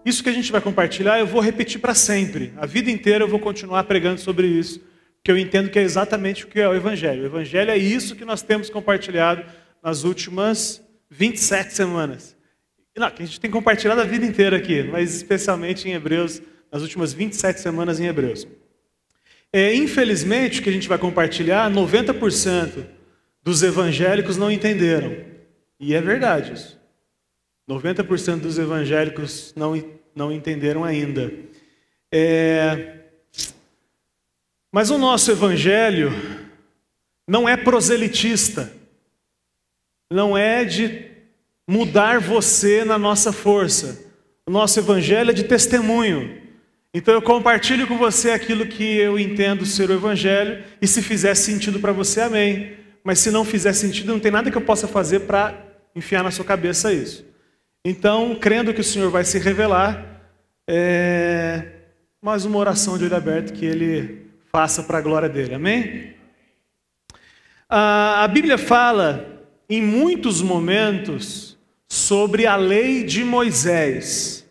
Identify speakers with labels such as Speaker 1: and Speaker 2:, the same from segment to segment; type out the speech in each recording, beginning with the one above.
Speaker 1: isso que a gente vai compartilhar, eu vou repetir para sempre. A vida inteira eu vou continuar pregando sobre isso, porque eu entendo que é exatamente o que é o Evangelho. O Evangelho é isso que nós temos compartilhado nas últimas 27 semanas. Não, que a gente tem compartilhado a vida inteira aqui, mas especialmente em Hebreus, nas últimas 27 semanas em Hebreus. Infelizmente, o que a gente vai compartilhar, 90% dos evangélicos não entenderam. E é verdade isso. 90% dos evangélicos não entenderam ainda. Mas o nosso evangelho não é proselitista. Não é de mudar você na nossa força. O nosso evangelho é de testemunho. Então eu compartilho com você aquilo que eu entendo ser o evangelho, e se fizer sentido para você, amém. Mas se não fizer sentido, não tem nada que eu possa fazer para enfiar na sua cabeça isso. Então, crendo que o Senhor vai se revelar, mais uma oração de olho aberto que Ele faça para a glória dEle, amém? A Bíblia fala em muitos momentos sobre a lei de Moisés,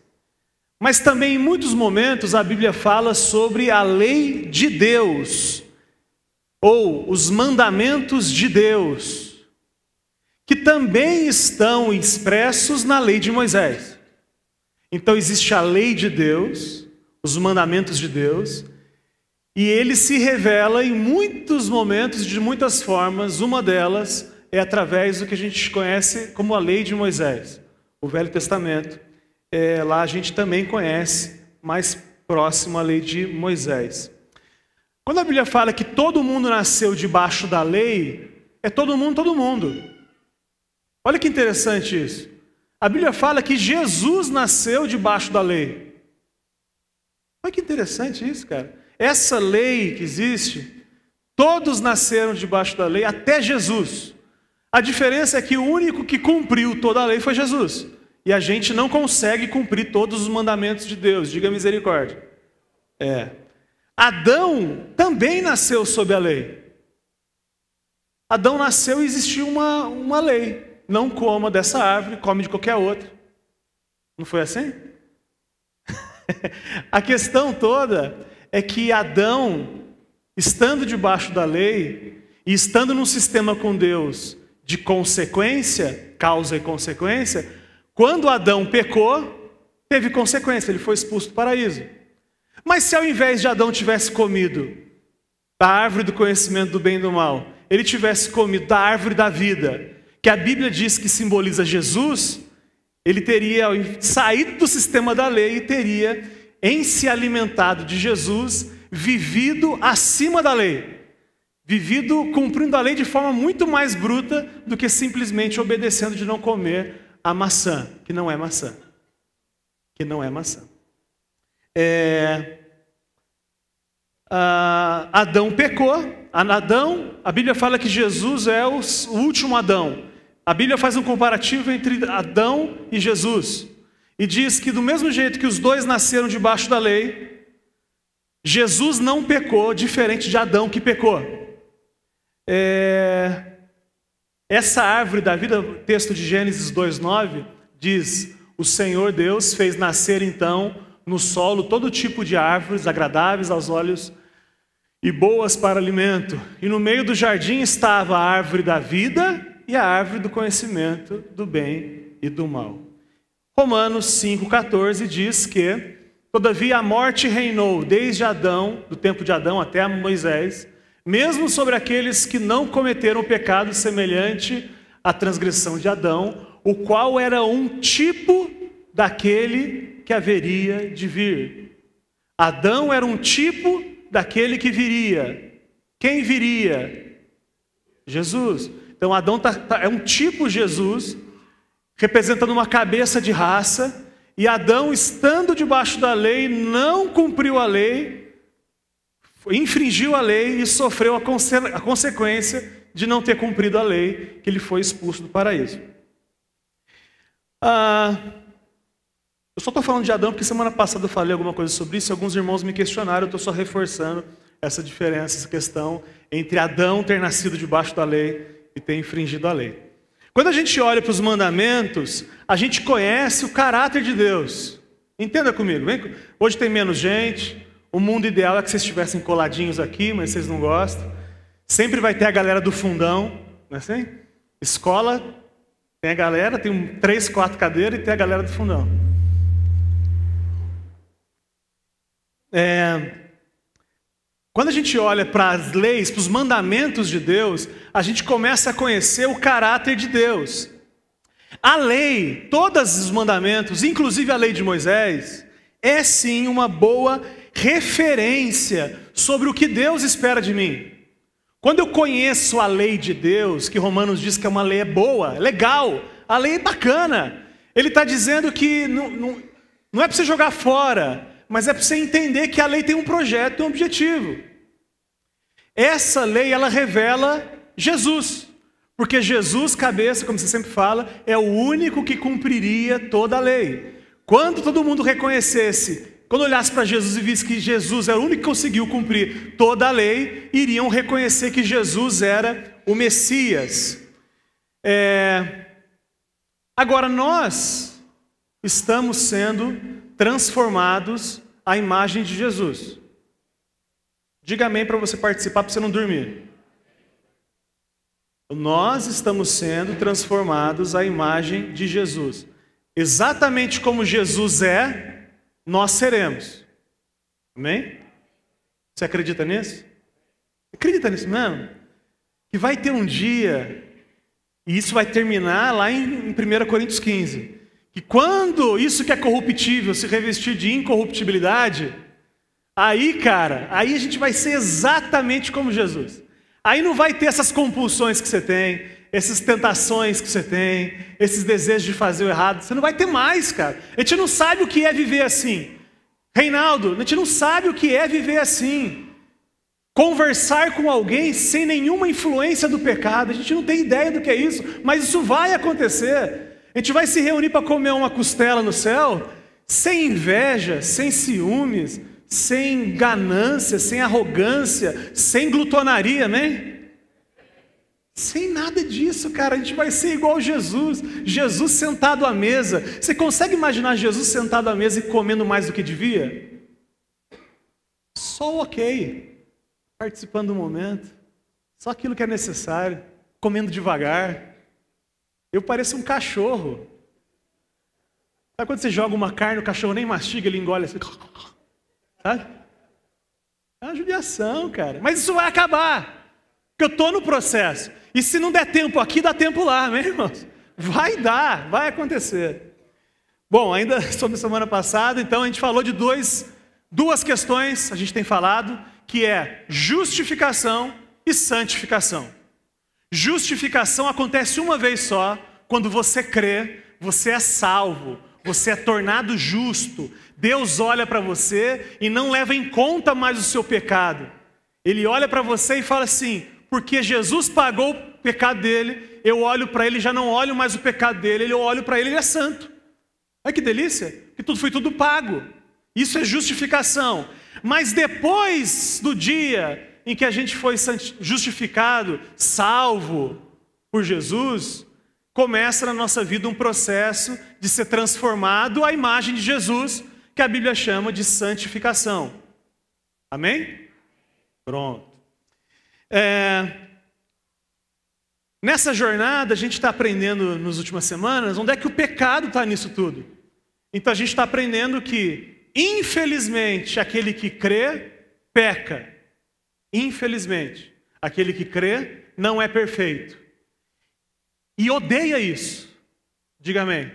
Speaker 1: mas também em muitos momentos a Bíblia fala sobre a lei de Deus, ou os mandamentos de Deus, que também estão expressos na lei de Moisés. Então existe a lei de Deus, os mandamentos de Deus, e ele se revela em muitos momentos, de muitas formas. Uma delas é através do que a gente conhece como a lei de Moisés, o Velho Testamento. Lá a gente também conhece, mais próximo à lei de Moisés. Quando a Bíblia fala que todo mundo nasceu debaixo da lei, é todo mundo, todo mundo. Olha que interessante isso. A Bíblia fala que Jesus nasceu debaixo da lei. Olha que interessante isso, cara. Essa lei que existe, todos nasceram debaixo da lei, até Jesus. A diferença é que o único que cumpriu toda a lei foi Jesus. E a gente não consegue cumprir todos os mandamentos de Deus. Diga misericórdia. Adão também nasceu sob a lei. Adão nasceu e existiu uma lei. Não coma dessa árvore, come de qualquer outra. Não foi assim? A questão toda é que Adão, estando debaixo da lei e estando num sistema com Deus de consequência, causa e consequência, quando Adão pecou, teve consequência, ele foi expulso do paraíso. Mas se ao invés de Adão tivesse comido da árvore do conhecimento do bem e do mal, ele tivesse comido da árvore da vida, que a Bíblia diz que simboliza Jesus, ele teria saído do sistema da lei e teria, em se alimentado de Jesus, vivido acima da lei. Vivido cumprindo a lei de forma muito mais bruta do que simplesmente obedecendo de não comer a maçã, que não é maçã. Que não é maçã. Adão pecou. A Bíblia fala que Jesus é o último Adão. A Bíblia faz um comparativo entre Adão e Jesus. E diz que do mesmo jeito que os dois nasceram debaixo da lei, Jesus não pecou, diferente de Adão que pecou. Essa árvore da vida, o texto de Gênesis 2:9, diz: o Senhor Deus fez nascer então no solo todo tipo de árvores agradáveis aos olhos e boas para alimento. E no meio do jardim estava a árvore da vida e a árvore do conhecimento do bem e do mal. Romanos 5,14 diz que, todavia a morte reinou desde Adão, do tempo de Adão até Moisés, mesmo sobre aqueles que não cometeram pecado semelhante à transgressão de Adão, o qual era um tipo daquele que haveria de vir. Adão era um tipo daquele que viria. Quem viria? Jesus. Então Adão é um tipo Jesus, representando uma cabeça de raça, e Adão, estando debaixo da lei, não cumpriu a lei, infringiu a lei e sofreu a consequência de não ter cumprido a lei, que ele foi expulso do paraíso. Eu só estou falando de Adão porque semana passada eu falei alguma coisa sobre isso e alguns irmãos me questionaram, eu estou só reforçando essa diferença, essa questão entre Adão ter nascido debaixo da lei e ter infringido a lei. Quando a gente olha para os mandamentos, a gente conhece o caráter de Deus. Entenda comigo. Hoje tem menos gente. O mundo ideal é que vocês estivessem coladinhos aqui, mas vocês não gostam. Sempre vai ter a galera do fundão, não é assim? Escola, tem a galera, tem 3, 4 cadeiras e tem a galera do fundão. Quando a gente olha para as leis, para os mandamentos de Deus, a gente começa a conhecer o caráter de Deus. A lei, todos os mandamentos, inclusive a lei de Moisés, é sim uma boa referência sobre o que Deus espera de mim. Quando eu conheço a lei de Deus, que Romanos diz que é uma lei boa, é legal, a lei é bacana, ele está dizendo que não é para você jogar fora, mas é para você entender que a lei tem um projeto, um objetivo. Essa lei, ela revela Jesus. Porque Jesus, cabeça, como você sempre fala, é o único que cumpriria toda a lei. Quando todo mundo reconhecesse, quando olhasse para Jesus e visse que Jesus era o único que conseguiu cumprir toda a lei, iriam reconhecer que Jesus era o Messias. Agora, nós estamos sendo transformados à imagem de Jesus. Diga amém para você participar, para você não dormir. Nós estamos sendo transformados à imagem de Jesus. Exatamente como Jesus é, nós seremos. Amém? Você acredita nisso? Acredita nisso mesmo? Que vai ter um dia, e isso vai terminar lá em 1 Coríntios 15, que quando isso que é corruptível se revestir de incorruptibilidade, aí, cara, aí a gente vai ser exatamente como Jesus. Aí não vai ter essas compulsões que você tem, essas tentações que você tem, esses desejos de fazer o errado. Você não vai ter mais, cara. A gente não sabe o que é viver assim. Reinaldo, a gente não sabe o que é viver assim. Conversar com alguém sem nenhuma influência do pecado. A gente não tem ideia do que é isso, mas isso vai acontecer. A gente vai se reunir para comer uma costela no céu, sem inveja, sem ciúmes, sem ganância, sem arrogância, sem glutonaria, né? Sem nada disso, cara. A gente vai ser igual Jesus. Jesus sentado à mesa. Você consegue imaginar Jesus sentado à mesa e comendo mais do que devia? Só o ok, participando do momento, só aquilo que é necessário, comendo devagar. Eu pareço um cachorro. Sabe quando você joga uma carne, o cachorro nem mastiga, ele engole assim. Sabe? É uma judiação, cara. Mas isso vai acabar. Porque eu estou no processo. E se não der tempo aqui, dá tempo lá, né, irmãos? Vai dar, vai acontecer. Bom, ainda sobre a semana passada, então a gente falou de duas questões, a gente tem falado, que é justificação e santificação. Justificação acontece uma vez só, quando você crê, você é salvo, você é tornado justo. Deus olha para você e não leva em conta mais o seu pecado. Ele olha para você e fala assim, porque Jesus pagou o pecado dele, eu olho para ele e já não olho mais o pecado dele, eu olho para ele e ele é santo. Olha que delícia, que foi tudo pago. Isso é justificação. Mas depois do dia em que a gente foi justificado, salvo por Jesus, começa na nossa vida um processo de ser transformado à imagem de Jesus, que a Bíblia chama de santificação. Amém? Pronto. Nessa jornada, a gente está aprendendo nas últimas semanas onde é que o pecado está nisso tudo. Então a gente está aprendendo que, infelizmente, aquele que crê, peca. Infelizmente, aquele que crê não é perfeito. E odeia isso. Diga amém.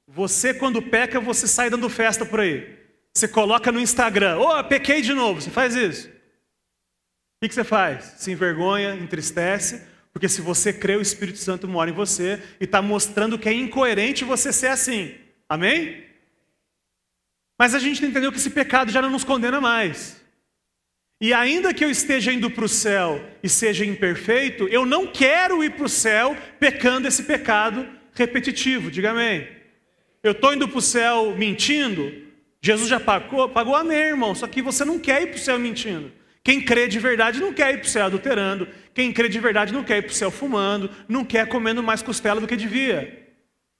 Speaker 1: Você, quando peca, você sai dando festa por aí. Você coloca no Instagram, pequei de novo. Você faz isso. O que você faz? Se envergonha, entristece, porque se você crê, o Espírito Santo mora em você e está mostrando que é incoerente você ser assim. Amém? Mas a gente entendeu que esse pecado já não nos condena mais. E ainda que eu esteja indo para o céu e seja imperfeito, eu não quero ir para o céu pecando esse pecado repetitivo. Diga amém. Eu estou indo para o céu mentindo, Jesus já pagou amém, irmão. Só que você não quer ir para o céu mentindo. Quem crê de verdade não quer ir para o céu adulterando. Quem crê de verdade não quer ir para o céu fumando. Não quer comendo mais costela do que devia.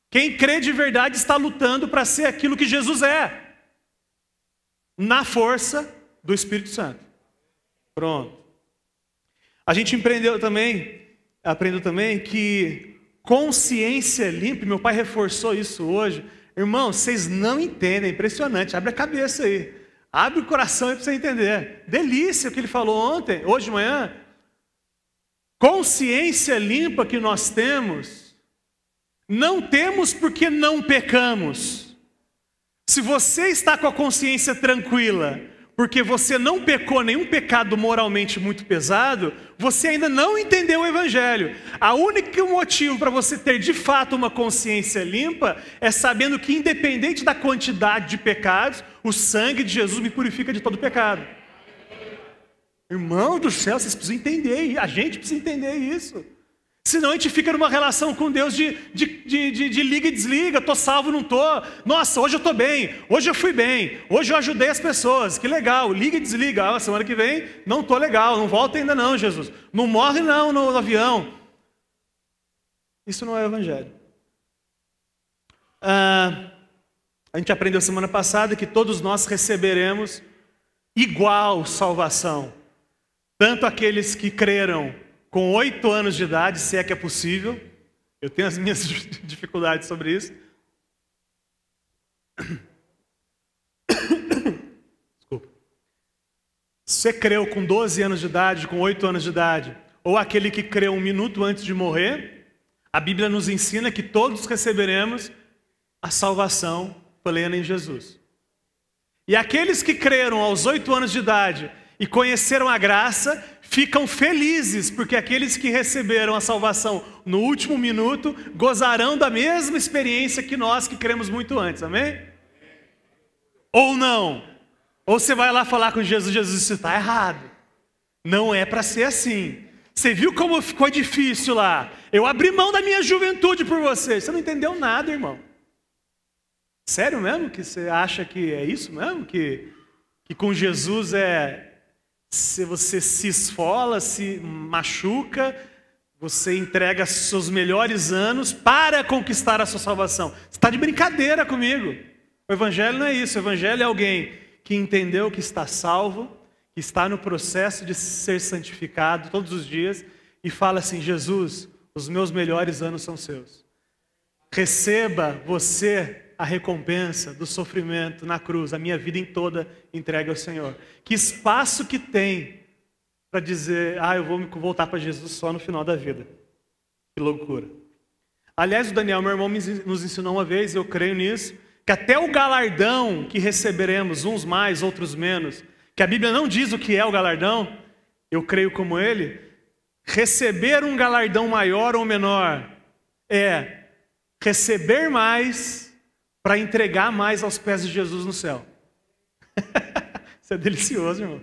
Speaker 1: Quem crê de verdade está lutando para ser aquilo que Jesus é, na força do Espírito Santo. Pronto. A gente aprendeu também que consciência limpa, meu pai reforçou isso hoje. Irmão, vocês não entendem, é impressionante. Abre a cabeça aí, abre o coração aí para você entender. Delícia o que ele falou hoje de manhã. Consciência limpa que nós temos, não temos porque não pecamos. Se você está com a consciência tranquila, porque você não pecou nenhum pecado moralmente muito pesado, você ainda não entendeu o Evangelho. O único motivo para você ter de fato uma consciência limpa é sabendo que, independente da quantidade de pecados, o sangue de Jesus me purifica de todo pecado. Irmão do céu, vocês precisam entender, a gente precisa entender isso. Senão a gente fica numa relação com Deus de liga e desliga, estou salvo, não estou. Nossa, hoje eu estou bem, hoje eu fui bem, hoje eu ajudei as pessoas, que legal, liga e desliga. Semana que vem não estou legal, não volta ainda não, Jesus. Não morre não no avião. Isso não é o Evangelho. A gente aprendeu semana passada que todos nós receberemos igual salvação. Tanto aqueles que creram com 8 anos de idade, se é que é possível. Eu tenho as minhas dificuldades sobre isso. Desculpa. Você creu com 12 anos de idade, com 8 anos de idade, ou aquele que creu 1 minuto antes de morrer, a Bíblia nos ensina que todos receberemos a salvação plena em Jesus. E aqueles que creram aos 8 anos de idade e conheceram a graça, ficam felizes, porque aqueles que receberam a salvação no último minuto, gozarão da mesma experiência que nós que cremos muito antes, amém? Ou não? Ou você vai lá falar com Jesus, Jesus, isso está errado. Não é para ser assim. Você viu como ficou difícil lá? Eu abri mão da minha juventude por você. Você não entendeu nada, irmão. Sério mesmo que você acha que é isso mesmo? Que com Jesus se você se esfola, se machuca, você entrega seus melhores anos para conquistar a sua salvação. Você está de brincadeira comigo. O Evangelho não é isso. O Evangelho é alguém que entendeu que está salvo, que está no processo de ser santificado todos os dias e fala assim, Jesus, os meus melhores anos são seus. Receba você a recompensa do sofrimento na cruz, a minha vida em toda entregue ao Senhor. Que espaço que tem para dizer, eu vou voltar para Jesus só no final da vida. Que loucura. Aliás, o Daniel, meu irmão, nos ensinou uma vez, e eu creio nisso, que até o galardão que receberemos, uns mais, outros menos, que a Bíblia não diz o que é o galardão, eu creio como ele, receber um galardão maior ou menor é receber mais para entregar mais aos pés de Jesus no céu. Isso é delicioso, irmãos.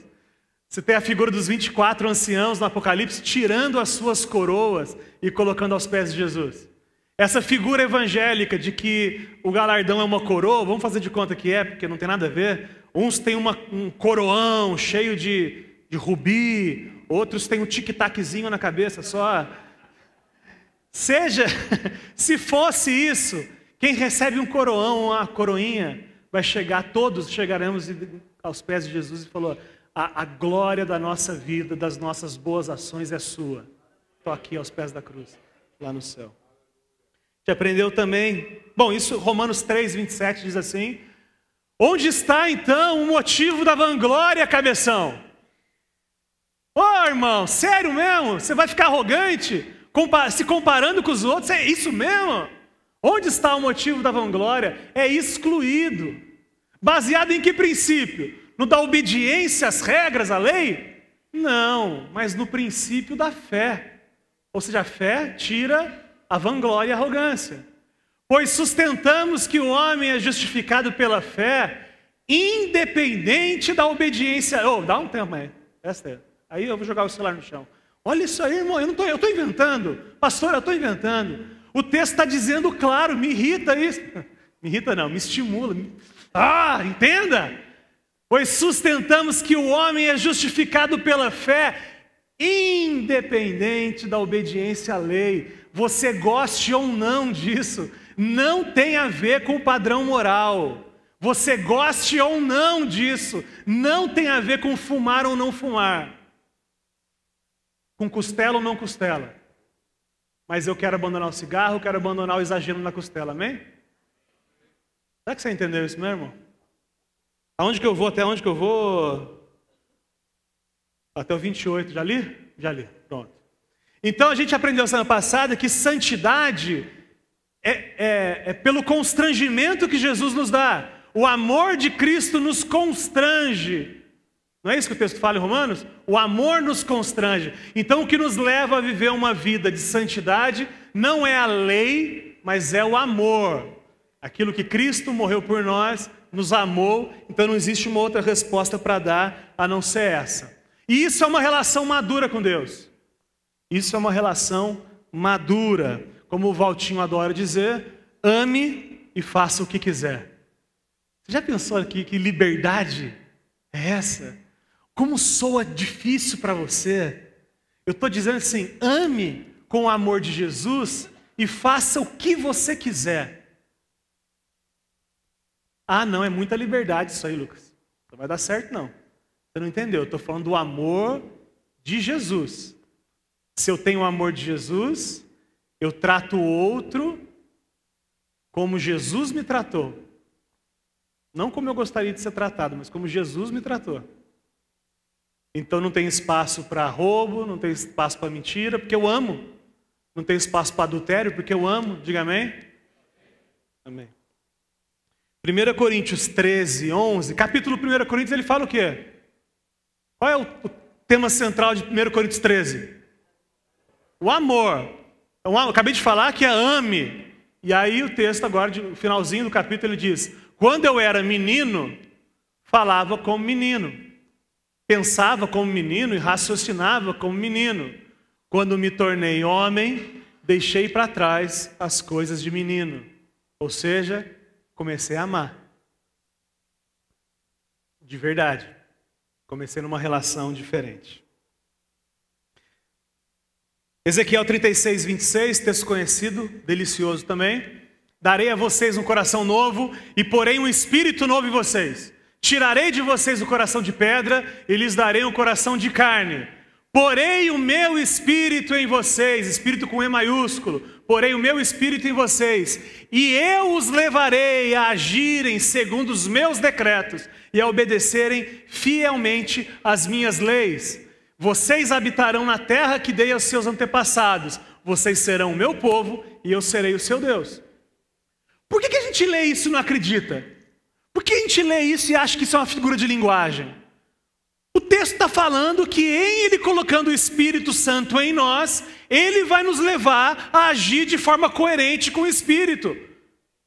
Speaker 1: Você tem a figura dos 24 anciãos no Apocalipse tirando as suas coroas e colocando aos pés de Jesus. Essa figura evangélica de que o galardão é uma coroa, vamos fazer de conta que é, porque não tem nada a ver. Uns têm um coroão cheio de rubi, outros têm um tic-taczinho na cabeça só. Se fosse isso, quem recebe um coroão, uma coroinha, todos chegaremos aos pés de Jesus e falou, a glória da nossa vida, das nossas boas ações é sua. Estou aqui aos pés da cruz, lá no céu. A gente aprendeu também, isso Romanos 3, 27 diz assim, onde está então o motivo da vanglória, cabeção? Irmão, sério mesmo? Você vai ficar arrogante, se comparando com os outros? É isso mesmo? Onde está o motivo da vanglória? É excluído. Baseado em que princípio? No da obediência às regras, à lei? Não, mas no princípio da fé. Ou seja, a fé tira a vanglória e a arrogância. Pois sustentamos que o homem é justificado pela fé, independente da obediência. Dá um tempo aí. Aí eu vou jogar o celular no chão. Olha isso aí, irmão, eu estou inventando. Pastor, eu estou inventando. O texto está dizendo claro, me irrita isso. Me irrita não, me estimula. Entenda. Pois sustentamos que o homem é justificado pela fé, independente da obediência à lei, você goste ou não disso, não tem a ver com o padrão moral. Você goste ou não disso, não tem a ver com fumar ou não fumar, com costela ou não costela. Mas eu quero abandonar o cigarro, eu quero abandonar o exagero na costela, amém? Será que você entendeu isso mesmo? Aonde que eu vou? Até onde que eu vou? Até o 28, já li? Já li, pronto. Então a gente aprendeu semana passada que santidade é pelo constrangimento que Jesus nos dá. O amor de Cristo nos constrange. Não é isso que o texto fala em Romanos? O amor nos constrange. Então o que nos leva a viver uma vida de santidade não é a lei, mas é o amor. Aquilo que Cristo morreu por nós, nos amou, então não existe uma outra resposta para dar a não ser essa. E isso é uma relação madura com Deus. Isso é uma relação madura. Como o Valtinho adora dizer, ame e faça o que quiser. Você já pensou aqui que liberdade é essa? Como soa difícil para você? Eu estou dizendo assim, ame com o amor de Jesus e faça o que você quiser. Ah, não, é muita liberdade isso aí, Lucas. Não vai dar certo, não. Você não entendeu, eu estou falando do amor de Jesus. Se eu tenho o amor de Jesus, eu trato o outro como Jesus me tratou. Não como eu gostaria de ser tratado, mas como Jesus me tratou. Então não tem espaço para roubo, não tem espaço para mentira, porque eu amo. Não tem espaço para adultério, porque eu amo. Diga amém? Amém. 1 Coríntios 13, 11, capítulo 1 Coríntios, ele fala o quê? Qual é o tema central de 1 Coríntios 13? O amor. Eu acabei de falar que é ame. E aí o texto agora, no finalzinho do capítulo, ele diz, quando eu era menino, falava como menino, pensava como menino e raciocinava como menino. Quando me tornei homem, deixei para trás as coisas de menino. Ou seja, comecei a amar. De verdade. Comecei numa relação diferente. Ezequiel 36, 26, texto conhecido, delicioso também. Darei a vocês um coração novo e porei um espírito novo em vocês. Tirarei de vocês o coração de pedra e lhes darei um coração de carne. Porei o meu espírito em vocês, espírito com E maiúsculo. Porei o meu espírito em vocês e eu os levarei a agirem segundo os meus decretos e a obedecerem fielmente às minhas leis. Vocês habitarão na terra que dei aos seus antepassados. Vocês serão o meu povo e eu serei o seu Deus. Por que a gente lê isso e não acredita? Por que a gente lê isso e acha que isso é uma figura de linguagem? O texto está falando que em Ele colocando o Espírito Santo em nós, Ele vai nos levar a agir de forma coerente com o Espírito.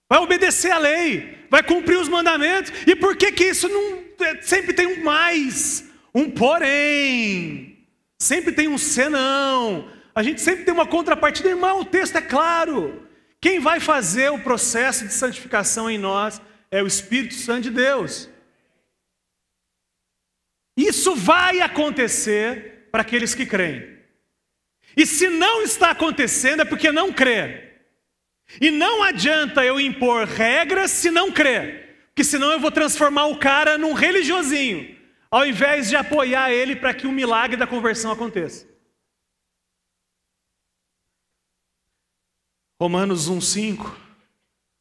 Speaker 1: Vai obedecer a lei, vai cumprir os mandamentos. E por que isso não sempre tem um mais? Um porém, sempre tem um senão, a gente sempre tem uma contrapartida. Irmão, o texto é claro. Quem vai fazer o processo de santificação em nós é o Espírito Santo de Deus. Isso vai acontecer para aqueles que creem. E se não está acontecendo é porque não crê. E não adianta eu impor regras se não crer, porque senão eu vou transformar o cara num religiosinho, ao invés de apoiar ele para que o milagre da conversão aconteça. Romanos 1,5.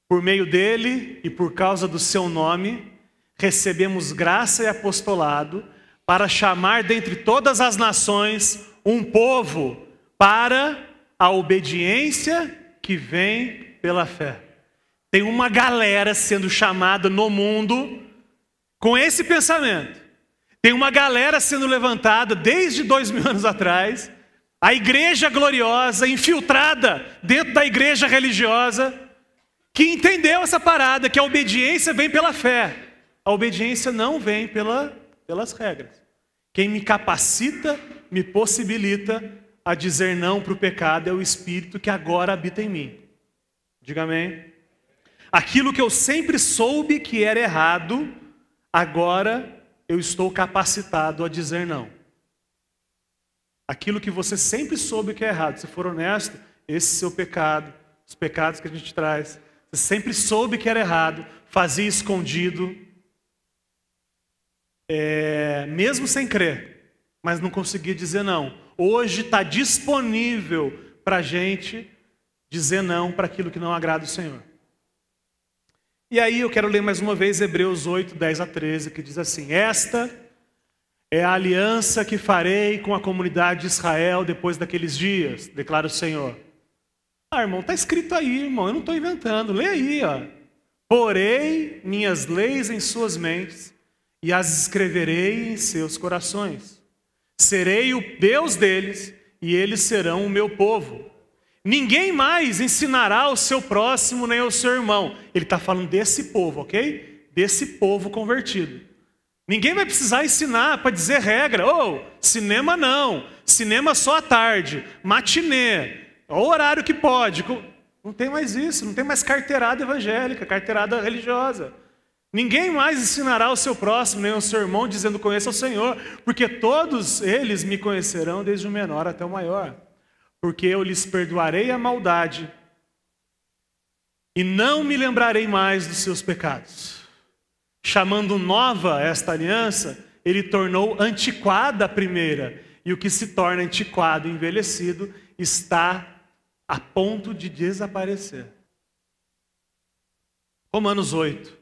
Speaker 1: Por meio dele e por causa do seu nome, recebemos graça e apostolado para chamar dentre todas as nações um povo para a obediência que vem pela fé. Tem uma galera sendo chamada no mundo com esse pensamento. Tem uma galera sendo levantada desde 2000 anos atrás, a igreja gloriosa, infiltrada dentro da igreja religiosa, que entendeu essa parada, que a obediência vem pela fé. A obediência não vem pelas regras. Quem me capacita, me possibilita a dizer não para o pecado é o Espírito que agora habita em mim. Diga amém. Aquilo que eu sempre soube que era errado, agora eu estou capacitado a dizer não. Aquilo que você sempre soube que é errado. Se for honesto, esse seu pecado, os pecados que a gente traz, você sempre soube que era errado, fazia escondido, mesmo sem crer, mas não conseguia dizer não. Hoje está disponível para a gente dizer não para aquilo que não agrada o Senhor. E aí eu quero ler mais uma vez Hebreus 8, 10 a 13, que diz assim: esta é a aliança que farei com a comunidade de Israel depois daqueles dias, declara o Senhor. Ah, irmão, está escrito aí, irmão, eu não estou inventando, lê aí, ó. Porei minhas leis em suas mentes e as escreverei em seus corações. Serei o Deus deles e eles serão o meu povo. Ninguém mais ensinará ao seu próximo nem ao seu irmão. Ele está falando desse povo, ok? Desse povo convertido. Ninguém vai precisar ensinar para dizer regra. Cinema não, cinema só à tarde, matinê, o horário que pode. Não tem mais isso, não tem mais carteirada evangélica, carteirada religiosa. Ninguém mais ensinará ao seu próximo nem ao seu irmão dizendo conheça o Senhor, porque todos eles me conhecerão desde o menor até o maior. Porque eu lhes perdoarei a maldade e não me lembrarei mais dos seus pecados. Chamando nova esta aliança, ele tornou antiquada a primeira, e o que se torna antiquado e envelhecido está a ponto de desaparecer. Romanos 8.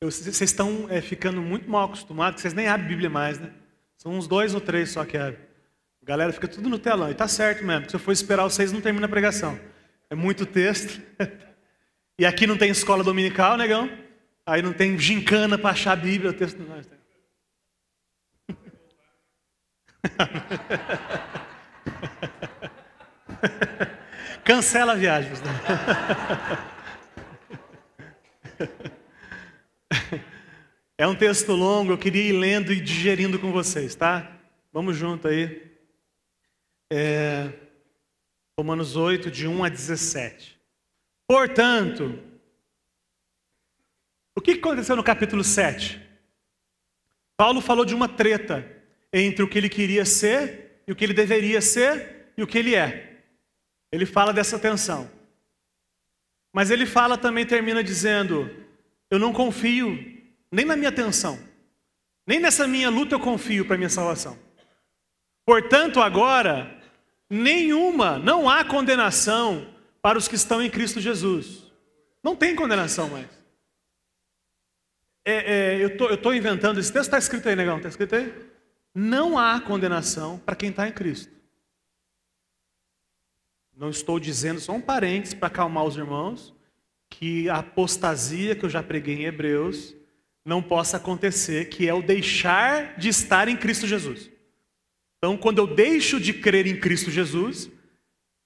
Speaker 1: Vocês estão ficando muito mal acostumados, que vocês nem abrem Bíblia mais, né? São uns 2 ou 3 só que abrem. A galera fica tudo no telão, e tá certo mesmo. Se eu for esperar vocês, não termina a pregação. É muito texto. E aqui não tem escola dominical, negão. Aí não tem gincana para achar a Bíblia. O texto não tem. Cancela a viagem. É um texto longo, eu queria ir lendo e digerindo com vocês, tá? Vamos junto aí. Romanos 8, de 1 a 17. Portanto, o que aconteceu no capítulo 7? Paulo falou de uma treta entre o que ele queria ser e o que ele deveria ser e o que ele é. Ele fala dessa tensão. Mas ele fala também, termina dizendo: eu não confio nem na minha tensão, nem nessa minha luta eu confio para a minha salvação. Portanto, agora, não há condenação para os que estão em Cristo Jesus. Não tem condenação mais. Eu estou inventando, esse texto está escrito aí, negão, está escrito aí? Não há condenação para quem está em Cristo. Não estou dizendo, só um parênteses para acalmar os irmãos, que a apostasia que eu já preguei em Hebreus não possa acontecer, que é o deixar de estar em Cristo Jesus. Então, quando eu deixo de crer em Cristo Jesus,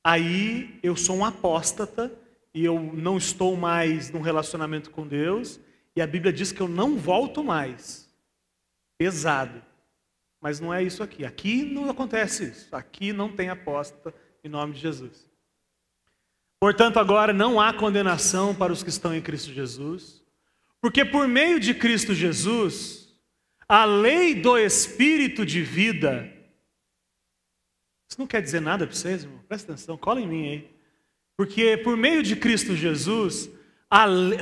Speaker 1: aí eu sou um apóstata e eu não estou mais num relacionamento com Deus, e a Bíblia diz que eu não volto mais. Pesado. Mas não é isso aqui. Aqui não acontece isso. Aqui não tem apóstata em nome de Jesus. Portanto, agora não há condenação para os que estão em Cristo Jesus, porque por meio de Cristo Jesus, a lei do Espírito de vida... Isso não quer dizer nada para vocês, irmão? Presta atenção, cola em mim aí. Porque por meio de Cristo Jesus,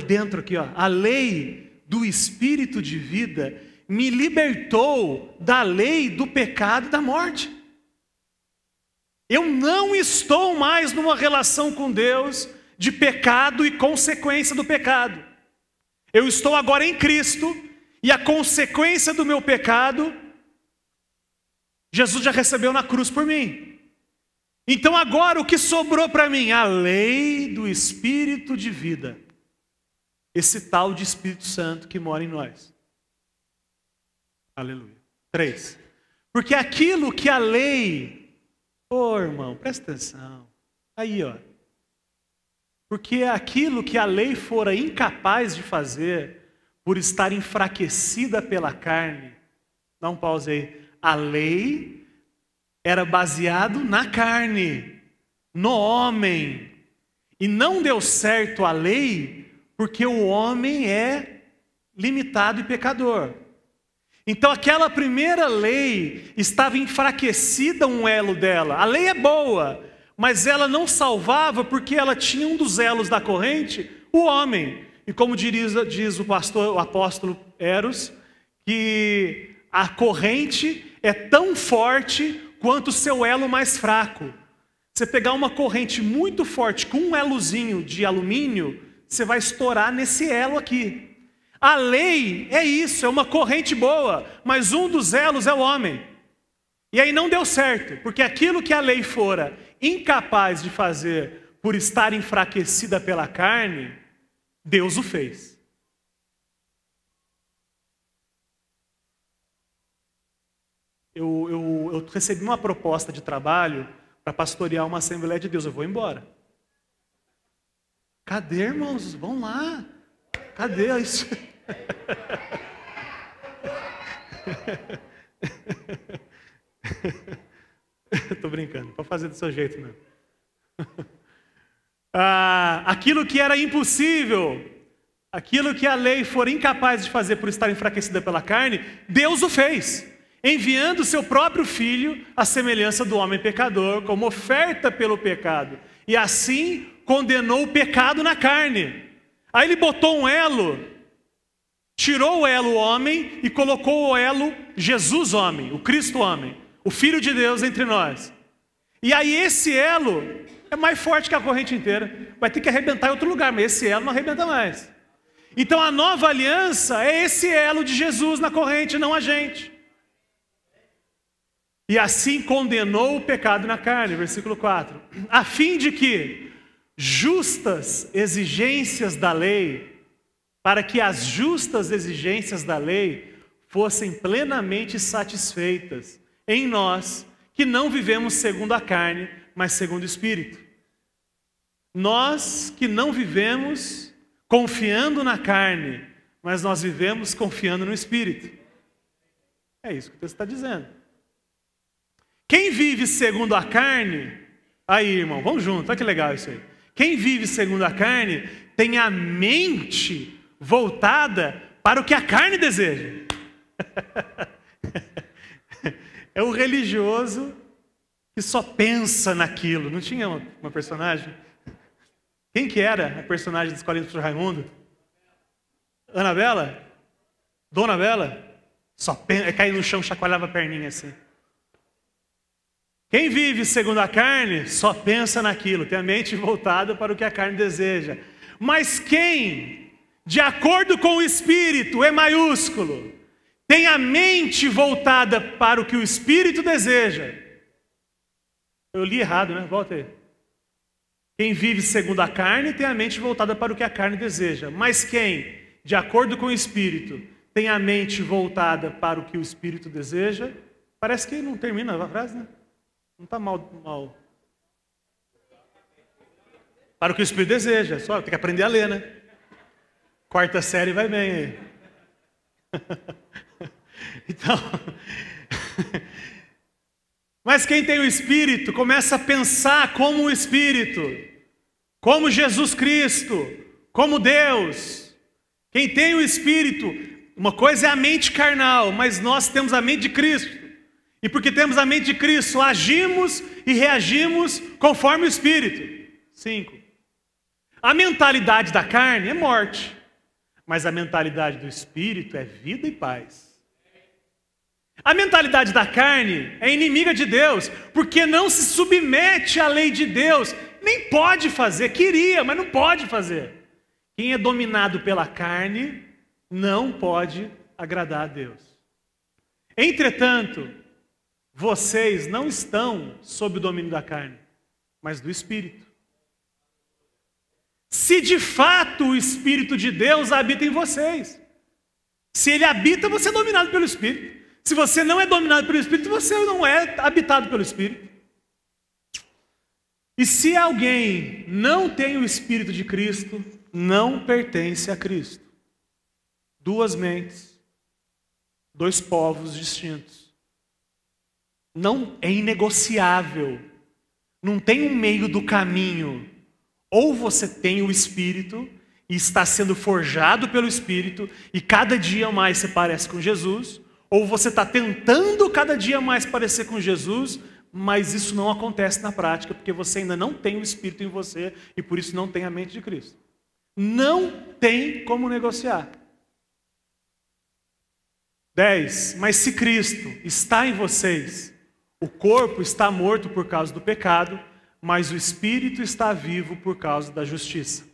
Speaker 1: dentro aqui, a lei do Espírito de vida me libertou da lei do pecado e da morte. Eu não estou mais numa relação com Deus de pecado e consequência do pecado. Eu estou agora em Cristo e a consequência do meu pecado, Jesus já recebeu na cruz por mim. Então agora o que sobrou para mim? A lei do Espírito de vida. Esse tal de Espírito Santo que mora em nós. Aleluia. 3. Porque aquilo que a lei... irmão, presta atenção. Aí, Porque aquilo que a lei fora incapaz de fazer, por estar enfraquecida pela carne... Dá um pause aí. A lei era baseado na carne, no homem. E não deu certo a lei porque o homem é limitado e pecador. Então aquela primeira lei estava enfraquecida um elo dela. A lei é boa, mas ela não salvava porque ela tinha um dos elos da corrente, o homem. E como diz o apóstolo Eros, que a corrente é tão forte quanto o seu elo mais fraco. Você pegar uma corrente muito forte com um elozinho de alumínio, você vai estourar nesse elo aqui. A lei é isso, é uma corrente boa, mas um dos elos é o homem. E aí não deu certo, porque aquilo que a lei fora incapaz de fazer por estar enfraquecida pela carne, Deus o fez. Eu recebi uma proposta de trabalho para pastorear uma Assembleia de Deus. Eu vou embora. Cadê, irmãos? Vão lá. Cadê isso? Estou brincando, não pode fazer do seu jeito, não. Aquilo que era impossível, aquilo que a lei for incapaz de fazer por estar enfraquecida pela carne, Deus o fez, enviando o seu próprio Filho à semelhança do homem pecador, como oferta pelo pecado, e assim condenou o pecado na carne. Aí ele botou um elo, tirou o elo homem e colocou o elo Jesus homem, o Cristo homem, o Filho de Deus entre nós. E aí esse elo é mais forte que a corrente inteira, vai ter que arrebentar em outro lugar, mas esse elo não arrebenta mais. Então a nova aliança é esse elo de Jesus na corrente, não a gente. E assim condenou o pecado na carne, versículo 4, a fim de que justas exigências da lei, para que as justas exigências da lei fossem plenamente satisfeitas em nós, que não vivemos segundo a carne, mas segundo o Espírito. Nós que não vivemos confiando na carne, mas nós vivemos confiando no Espírito. É isso que o texto está dizendo. Quem vive segundo a carne, aí irmão, vamos junto, olha que legal isso aí. Quem vive segundo a carne tem a mente voltada para o que a carne deseja. É o religioso que só pensa naquilo. Não tinha uma personagem? Quem que era a personagem da Escolinha do Professor Raimundo? Anabela? Dona Bela? Só caía no chão, chacoalhava a perninha assim. Quem vive segundo a carne só pensa naquilo, tem a mente voltada para o que a carne deseja. Mas quem, de acordo com o Espírito, é maiúsculo, tem a mente voltada para o que o Espírito deseja. Eu li errado, né? Volta aí. Quem vive segundo a carne tem a mente voltada para o que a carne deseja. Mas quem, de acordo com o Espírito, tem a mente voltada para o que o Espírito deseja, parece que não termina a frase, né? Não está mal. Para o que o Espírito deseja. Só tem que aprender a ler, né? Quarta série vai bem aí. Então, mas quem tem o Espírito começa a pensar como o Espírito, como Jesus Cristo, como Deus. Quem tem o Espírito, uma coisa é a mente carnal, mas nós temos a mente de Cristo. E porque temos a mente de Cristo, agimos e reagimos conforme o Espírito. 5. A mentalidade da carne é morte, mas a mentalidade do Espírito é vida e paz. A mentalidade da carne é inimiga de Deus, porque não se submete à lei de Deus, nem pode fazer, queria, mas não pode fazer. Quem é dominado pela carne não pode agradar a Deus. Entretanto, vocês não estão sob o domínio da carne, mas do Espírito. Se de fato o Espírito de Deus habita em vocês. Se ele habita, você é dominado pelo Espírito. Se você não é dominado pelo Espírito, você não é habitado pelo Espírito. E se alguém não tem o Espírito de Cristo, não pertence a Cristo. Duas mentes, dois povos distintos. Não é inegociável. Não tem um meio do caminho. Ou você tem o Espírito e está sendo forjado pelo Espírito e cada dia mais se parece com Jesus, Ou você está tentando cada dia mais parecer com Jesus, mas isso não acontece na prática, porque você ainda não tem o Espírito em você e por isso não tem a mente de Cristo. Não tem como negociar. 10. Mas se Cristo está em vocês, o corpo está morto por causa do pecado, mas o Espírito está vivo por causa da justiça.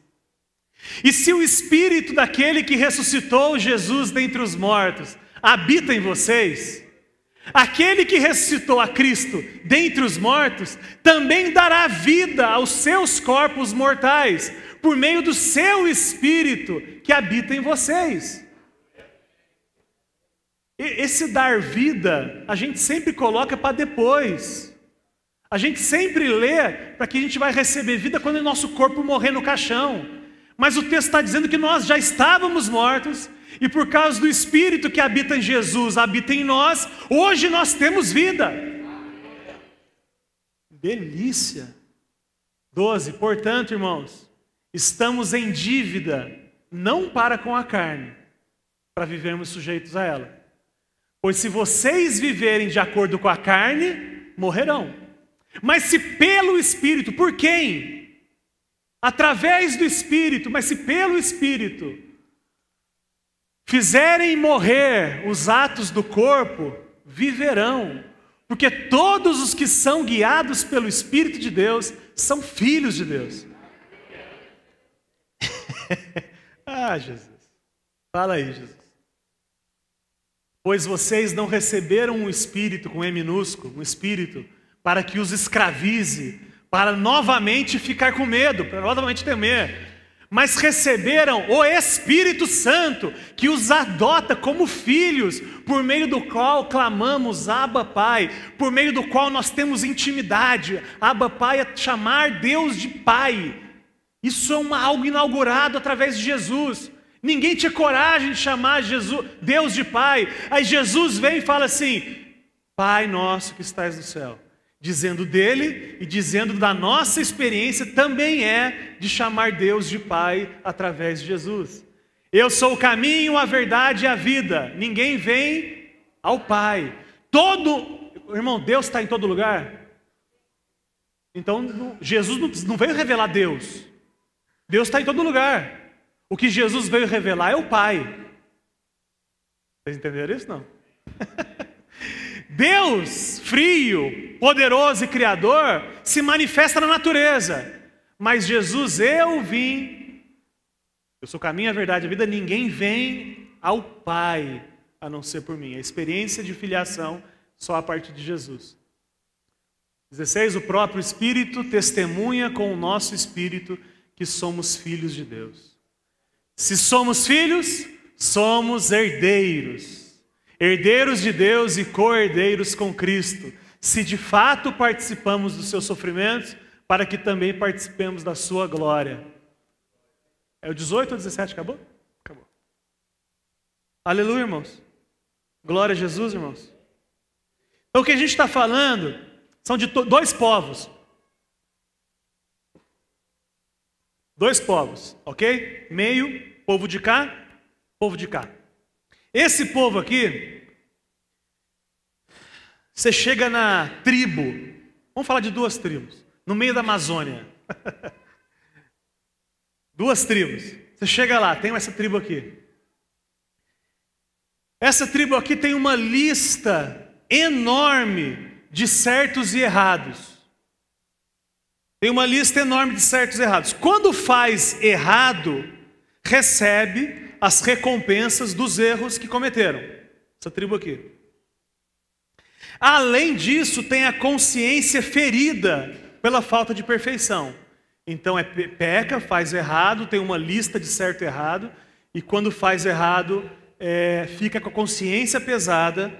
Speaker 1: E se o Espírito daquele que ressuscitou Jesus dentre os mortos habita em vocês, aquele que ressuscitou a Cristo dentre os mortos também dará vida aos seus corpos mortais, por meio do seu Espírito que habita em vocês. Esse dar vida, a gente sempre coloca para depois. A gente sempre lê para que a gente vai receber vida quando o nosso corpo morrer no caixão. Mas o texto está dizendo que nós já estávamos mortos, e por causa do Espírito que habita em Jesus, habita em nós, hoje nós temos vida. Delícia. 12. Portanto, irmãos, estamos em dívida, não para com a carne, para vivermos sujeitos a ela. Pois se vocês viverem de acordo com a carne, morrerão. Mas se pelo Espírito, por quem? Através do Espírito, mas se pelo Espírito fizerem morrer os atos do corpo, viverão. Porque todos os que são guiados pelo Espírito de Deus são filhos de Deus. Ah, Jesus. Fala aí, Jesus. Pois vocês não receberam um espírito, com E minúsculo, um espírito, para que os escravize, para novamente ficar com medo, para novamente temer. Mas receberam o Espírito Santo, que os adota como filhos, por meio do qual clamamos Abba Pai, por meio do qual nós temos intimidade. Abba Pai é chamar Deus de Pai. Isso é algo inaugurado através de Jesus. Ninguém tinha coragem de chamar Deus de Pai. Aí Jesus vem e fala assim: Pai nosso que estás no céu. Dizendo dele e dizendo da nossa experiência também é de chamar Deus de Pai através de Jesus. Eu sou o caminho, a verdade e a vida. Ninguém vem ao Pai. Irmão, Deus está em todo lugar. Então Jesus não veio revelar Deus. Deus está em todo lugar. O que Jesus veio revelar é o Pai. Vocês entenderam isso? Não. Deus, frio, poderoso e criador, se manifesta na natureza. Mas Jesus, eu sou o caminho, a verdade e a vida, ninguém vem ao Pai, a não ser por mim. A experiência de filiação só a partir de Jesus. 16, o próprio Espírito testemunha com o nosso Espírito que somos filhos de Deus. Se somos filhos, somos herdeiros. Herdeiros de Deus e co-herdeiros com Cristo, se de fato participamos dos seus sofrimentos, para que também participemos da sua glória. É o 18 ou 17, acabou? Acabou. Aleluia, irmãos. Glória a Jesus, irmãos. Então o que a gente está falando são de dois povos. Dois povos, ok? Meio, povo de cá, povo de cá. Esse povo aqui, você chega na tribo, vamos falar de duas tribos, no meio da Amazônia. Duas tribos. Você chega lá, tem essa tribo aqui. Essa tribo aqui tem uma lista enorme de certos e errados. Tem uma lista enorme de certos e errados. Quando faz errado, recebe as recompensas dos erros que cometeram. Essa tribo aqui. Além disso, tem a consciência ferida pela falta de perfeição. Então peca, faz errado, tem uma lista de certo e errado, e quando faz errado, fica com a consciência pesada,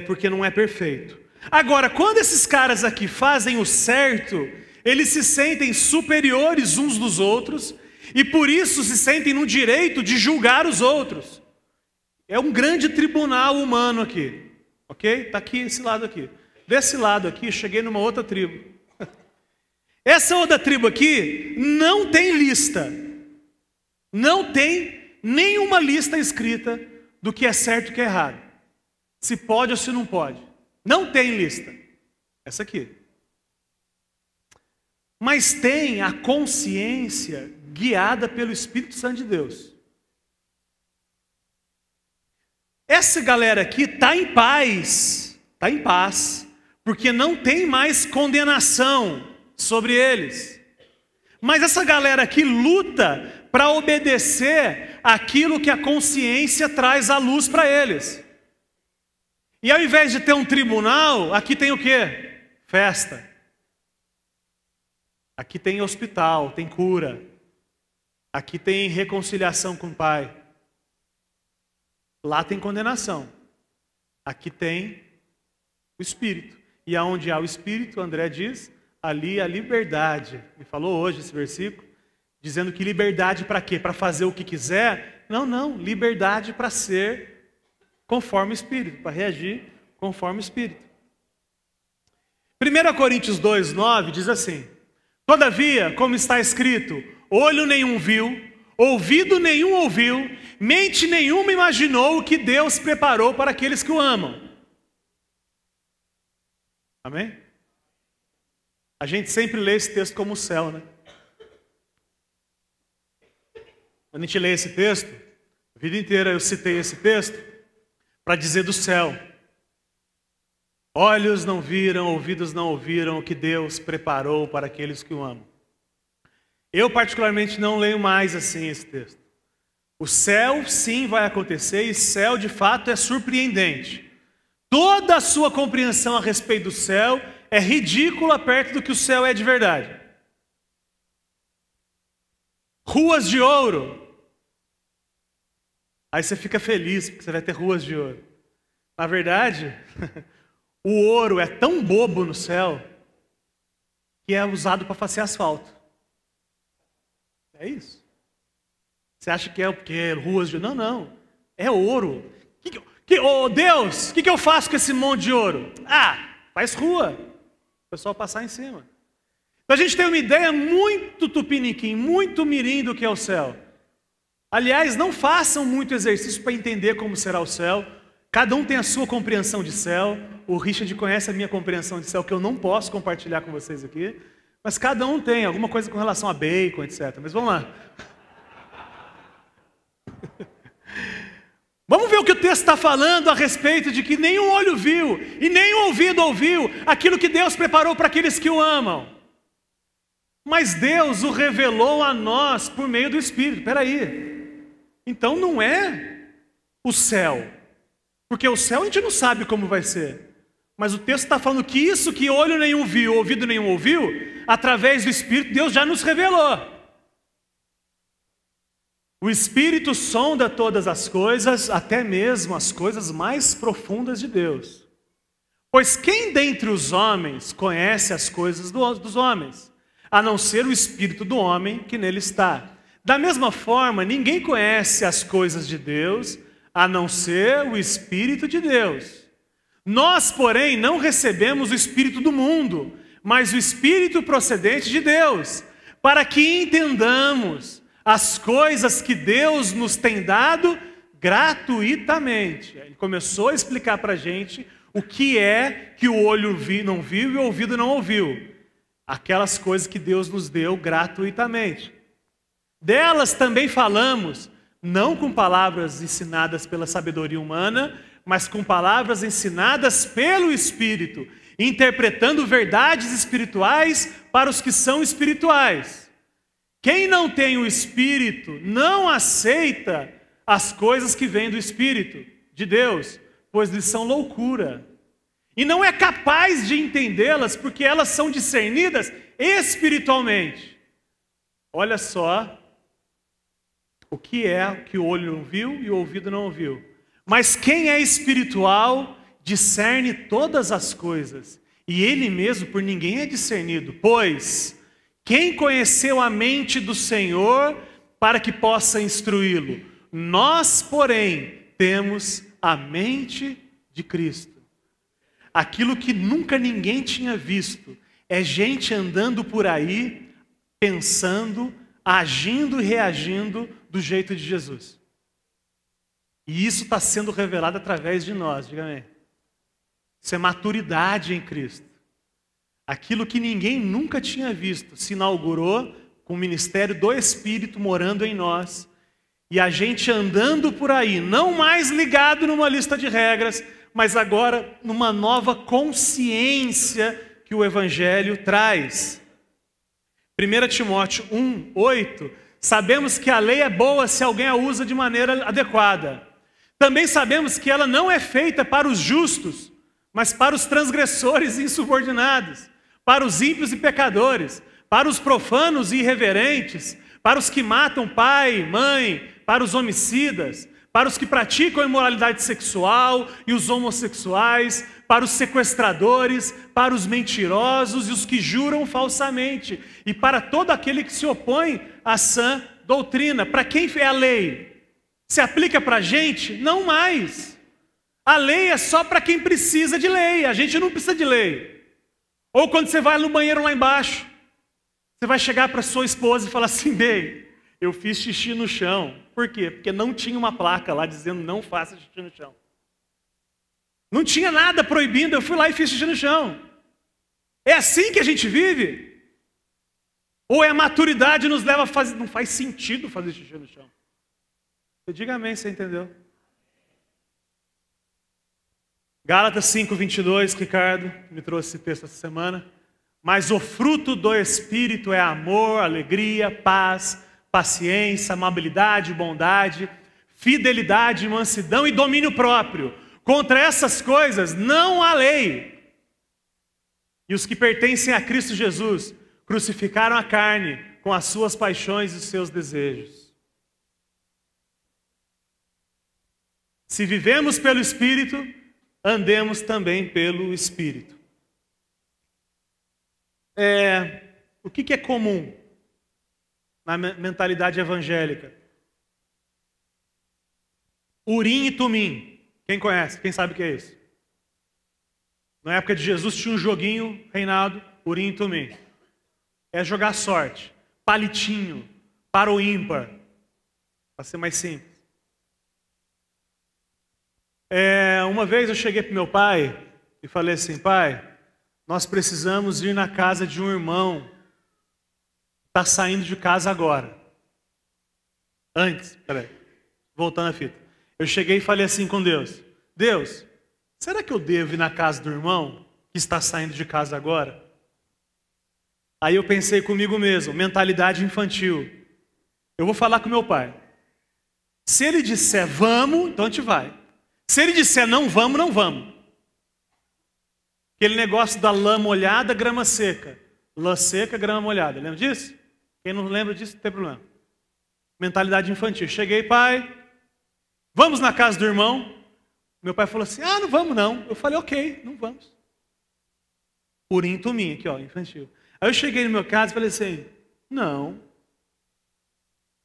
Speaker 1: porque não é perfeito. Agora, quando esses caras aqui fazem o certo, eles se sentem superiores uns dos outros, e por isso se sentem no direito de julgar os outros. É um grande tribunal humano aqui, ok? Está aqui, esse lado aqui. Desse lado aqui, cheguei numa outra tribo. Essa outra tribo aqui não tem lista. Não tem nenhuma lista escrita do que é certo e o que é errado. se pode ou se não pode. Não tem lista. Essa aqui. Mas tem a consciência guiada pelo Espírito Santo de Deus. Essa galera aqui está em paz, porque não tem mais condenação sobre eles. Mas essa galera aqui luta para obedecer aquilo que a consciência traz à luz para eles. E ao invés de ter um tribunal, aqui tem o quê? Festa. Aqui tem hospital, tem cura. Aqui tem reconciliação com o Pai. Lá tem condenação. Aqui tem o Espírito. E aonde há o Espírito, André diz, ali há liberdade. Ele falou hoje esse versículo, dizendo que liberdade para quê? Para fazer o que quiser? Não, liberdade para ser conforme o Espírito, para reagir conforme o Espírito. 1 Coríntios 2:9 diz assim: todavia, como está escrito, olho nenhum viu, ouvido nenhum ouviu, mente nenhuma imaginou o que Deus preparou para aqueles que o amam. Amém? A gente sempre lê esse texto como o céu, né? Quando a gente lê esse texto, a vida inteira eu citei esse texto para dizer do céu. Olhos não viram, ouvidos não ouviram o que Deus preparou para aqueles que o amam. Eu particularmente não leio mais assim esse texto. O céu sim vai acontecer e céu de fato é surpreendente. Toda a sua compreensão a respeito do céu é ridícula perto do que o céu é de verdade. Ruas de ouro. Aí você fica feliz porque você vai ter ruas de ouro. Na verdade, o ouro é tão bobo no céu que é usado para fazer asfalto. É isso. Você acha que é o quê? Ruas de ouro? Não. É ouro. Deus, o que eu faço com esse monte de ouro? Faz rua. O pessoal passar em cima. Então a gente tem uma ideia muito tupiniquim, muito mirim do que é o céu. Aliás, não façam muito exercício para entender como será o céu. Cada um tem a sua compreensão de céu. O Richard conhece a minha compreensão de céu, que eu não posso compartilhar com vocês aqui. Mas cada um tem alguma coisa com relação a bacon, etc. Mas vamos lá. Vamos ver o que o texto está falando a respeito de que nenhum olho viu e nenhum ouvido ouviu aquilo que Deus preparou para aqueles que o amam. Mas Deus o revelou a nós por meio do Espírito. Espera aí. Então não é o céu. Porque o céu a gente não sabe como vai ser. Mas o texto está falando que isso que olho nenhum viu, ouvido nenhum ouviu, através do Espírito, Deus já nos revelou. O Espírito sonda todas as coisas, até mesmo as coisas mais profundas de Deus. Pois quem dentre os homens conhece as coisas dos homens, a não ser o Espírito do homem que nele está? Da mesma forma, ninguém conhece as coisas de Deus, a não ser o Espírito de Deus. Nós, porém, não recebemos o Espírito do mundo, mas o Espírito procedente de Deus, para que entendamos as coisas que Deus nos tem dado gratuitamente. Ele começou a explicar para a gente o que é que o olho não viu e o ouvido não ouviu. Aquelas coisas que Deus nos deu gratuitamente. Delas também falamos, não com palavras ensinadas pela sabedoria humana, mas com palavras ensinadas pelo Espírito, interpretando verdades espirituais para os que são espirituais. Quem não tem o Espírito não aceita as coisas que vêm do Espírito de Deus, pois lhes são loucura. E não é capaz de entendê-las porque elas são discernidas espiritualmente. Olha só o que é que o olho não viu e o ouvido não ouviu. Mas quem é espiritual discerne todas as coisas, e ele mesmo por ninguém é discernido. Pois quem conheceu a mente do Senhor para que possa instruí-lo? Nós, porém, temos a mente de Cristo. Aquilo que nunca ninguém tinha visto é gente andando por aí, pensando, agindo e reagindo do jeito de Jesus. E isso está sendo revelado através de nós, diga amém. Isso é maturidade em Cristo. Aquilo que ninguém nunca tinha visto se inaugurou com o ministério do Espírito morando em nós. E a gente andando por aí, não mais ligado numa lista de regras, mas agora numa nova consciência que o Evangelho traz. 1 Timóteo 1:8, sabemos que a lei é boa se alguém a usa de maneira adequada. Também sabemos que ela não é feita para os justos, mas para os transgressores e insubordinados, para os ímpios e pecadores, para os profanos e irreverentes, para os que matam pai, mãe, para os homicidas, para os que praticam a imoralidade sexual e os homossexuais, para os sequestradores, para os mentirosos e os que juram falsamente, e para todo aquele que se opõe à sã doutrina. Para quem é a lei? Se aplica para a gente? Não mais. A lei é só para quem precisa de lei, a gente não precisa de lei. Ou quando você vai no banheiro lá embaixo, você vai chegar para sua esposa e falar assim: bem, eu fiz xixi no chão. Por quê? Porque não tinha uma placa lá dizendo não faça xixi no chão. Não tinha nada proibindo, eu fui lá e fiz xixi no chão. É assim que a gente vive? Ou é a maturidade nos leva a fazer, não faz sentido fazer xixi no chão? Eu digo amém, você entendeu? Gálatas 5:22, Ricardo me trouxe esse texto essa semana. Mas o fruto do Espírito é amor, alegria, paz, paciência, amabilidade, bondade, fidelidade, mansidão e domínio próprio. Contra essas coisas não há lei. E os que pertencem a Cristo Jesus crucificaram a carne com as suas paixões e os seus desejos. Se vivemos pelo Espírito, andemos também pelo Espírito. O que é comum na mentalidade evangélica? Urim e Tumim. Quem conhece? Quem sabe o que é isso? Na época de Jesus tinha um joguinho, Reinaldo, Urim e Tumim. É jogar sorte. Palitinho, para o ímpar. Para ser mais simples. Uma vez eu cheguei para meu pai e falei assim: pai, nós precisamos ir na casa de um irmão que está saindo de casa agora. Voltando a fita. Eu cheguei e falei assim com Deus: Deus, será que eu devo ir na casa do irmão que está saindo de casa agora? Aí eu pensei comigo mesmo, mentalidade infantil. Eu vou falar com meu pai. Se ele disser vamos, então a gente vai. Se ele disser não vamos, não vamos. Aquele negócio da lã molhada, grama seca. Lã seca, grama molhada. Lembra disso? Quem não lembra disso, não tem problema. Mentalidade infantil. Cheguei, pai, vamos na casa do irmão. Meu pai falou assim: não vamos não. Eu falei: ok, não vamos. Urim Tumim, aqui ó, infantil. Aí eu cheguei no meu casa e falei assim: não.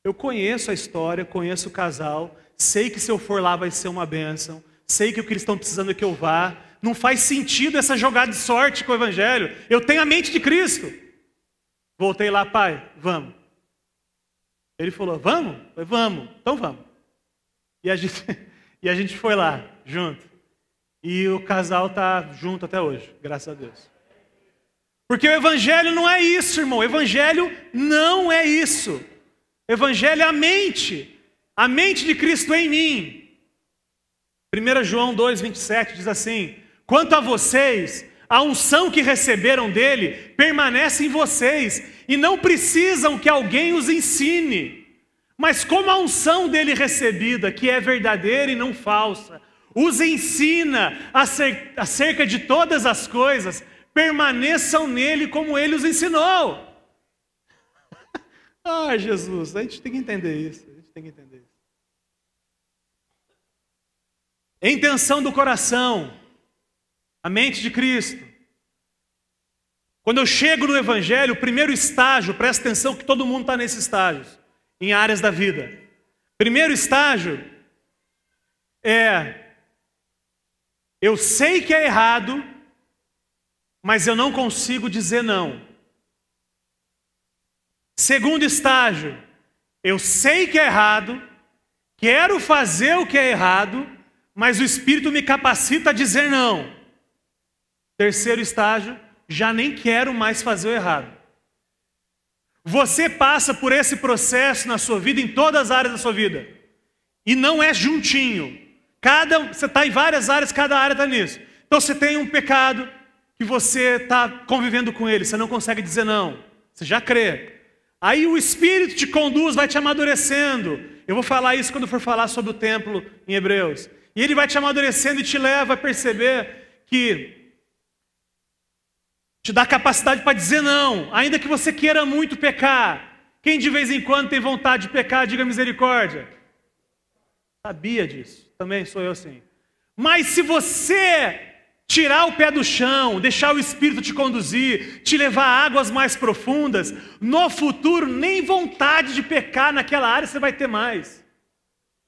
Speaker 1: Eu conheço a história, conheço o casal, sei que se eu for lá vai ser uma bênção, sei que o que eles estão precisando é que eu vá. Não faz sentido essa jogada de sorte com o Evangelho. Eu tenho a mente de Cristo. Voltei lá, pai, vamos. Ele falou: vamos? Eu falei: vamos, então vamos. E a gente foi lá, junto. E o casal está junto até hoje, graças a Deus. Porque o Evangelho não é isso, irmão. O Evangelho não é isso. O Evangelho é a mente de Cristo em mim. 1 João 2,27 diz assim: quanto a vocês, a unção que receberam dele permanece em vocês, e não precisam que alguém os ensine. Mas como a unção dele recebida, que é verdadeira e não falsa, os ensina acerca de todas as coisas, permaneçam nele como ele os ensinou. Jesus, a gente tem que entender isso. A intenção do coração, a mente de Cristo. Quando eu chego no Evangelho, o primeiro estágio, presta atenção que todo mundo está nesses estágios, em áreas da vida. Primeiro estágio é: eu sei que é errado, mas eu não consigo dizer não. Segundo estágio, eu sei que é errado, quero fazer o que é errado, mas o Espírito me capacita a dizer não. Terceiro estágio, já nem quero mais fazer o errado. Você passa por esse processo na sua vida, em todas as áreas da sua vida. E não é juntinho. Você está em várias áreas, cada área está nisso. Então você tem um pecado que você está convivendo com ele, você não consegue dizer não. Você já crê. Aí o Espírito te conduz, vai te amadurecendo. Eu vou falar isso quando for falar sobre o templo em Hebreus. E ele vai te amadurecendo e te leva a perceber que te dá capacidade para dizer não, ainda que você queira muito pecar. Quem de vez em quando tem vontade de pecar, diga misericórdia. Sabia disso, também sou eu assim. Mas se você tirar o pé do chão, deixar o Espírito te conduzir, te levar a águas mais profundas, no futuro nem vontade de pecar naquela área você vai ter mais.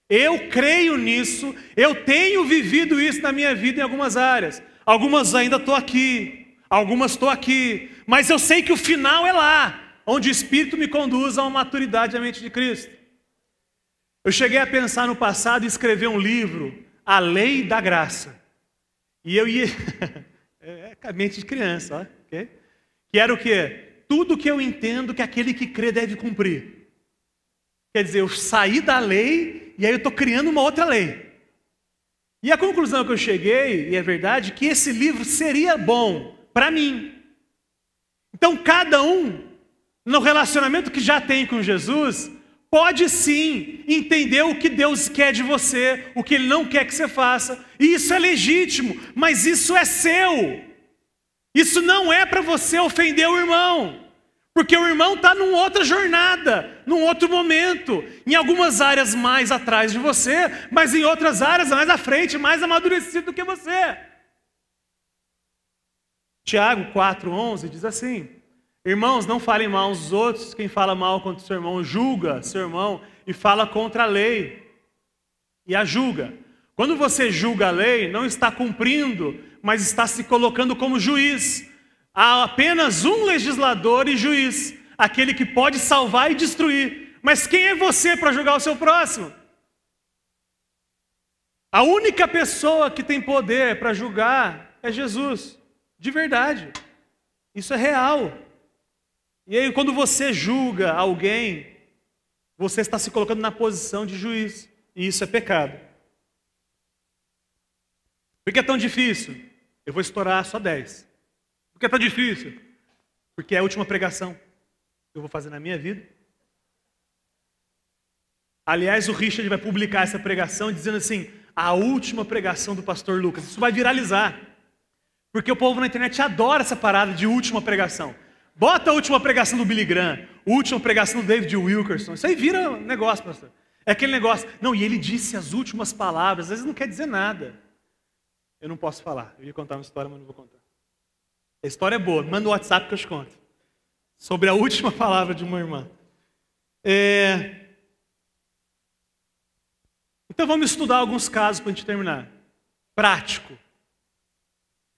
Speaker 1: Eu creio nisso, eu tenho vivido isso na minha vida em algumas áreas. Algumas ainda estou aqui. Algumas estou aqui, mas eu sei que o final é lá, onde o Espírito me conduz a uma maturidade da mente de Cristo. Eu cheguei a pensar no passado em escrever um livro, A Lei da Graça. E eu ia... é a mente de criança, ó, okay? Que era o quê? Tudo que eu entendo que aquele que crê deve cumprir. Quer dizer, eu saí da lei e aí eu estou criando uma outra lei. E a conclusão que eu cheguei, e é verdade, que esse livro seria bom para mim. Então cada um, no relacionamento que já tem com Jesus, pode sim entender o que Deus quer de você, o que Ele não quer que você faça. E isso é legítimo, mas isso é seu. Isso não é para você ofender o irmão. Porque o irmão está numa outra jornada, num outro momento. Em algumas áreas mais atrás de você, mas em outras áreas mais à frente, mais amadurecido do que você. Tiago 4,11 diz assim: irmãos, não falem mal uns dos outros. Quem fala mal contra o seu irmão julga seu irmão e fala contra a lei e a julga. Quando você julga a lei, não está cumprindo, mas está se colocando como juiz. Há apenas um legislador e juiz, aquele que pode salvar e destruir. Mas quem é você para julgar o seu próximo? A única pessoa que tem poder para julgar é Jesus. De verdade. Isso é real. E aí, quando você julga alguém, você está se colocando na posição de juiz. E isso é pecado. Por que é tão difícil? Eu vou estourar só 10. Por que é tão difícil? Porque é a última pregação que eu vou fazer na minha vida. Aliás, o Richard vai publicar essa pregação dizendo assim: a última pregação do pastor Lucas. Isso vai viralizar. Porque o povo na internet adora essa parada de última pregação. Bota a última pregação do Billy Graham, a última pregação do David Wilkerson. Isso aí vira um negócio, pastor. É aquele negócio. Não, e ele disse as últimas palavras. Às vezes não quer dizer nada. Eu não posso falar. Eu ia contar uma história, mas não vou contar. A história é boa. Manda no WhatsApp que eu te conto. Sobre a última palavra de uma irmã. Então vamos estudar alguns casos para a gente terminar. Prático.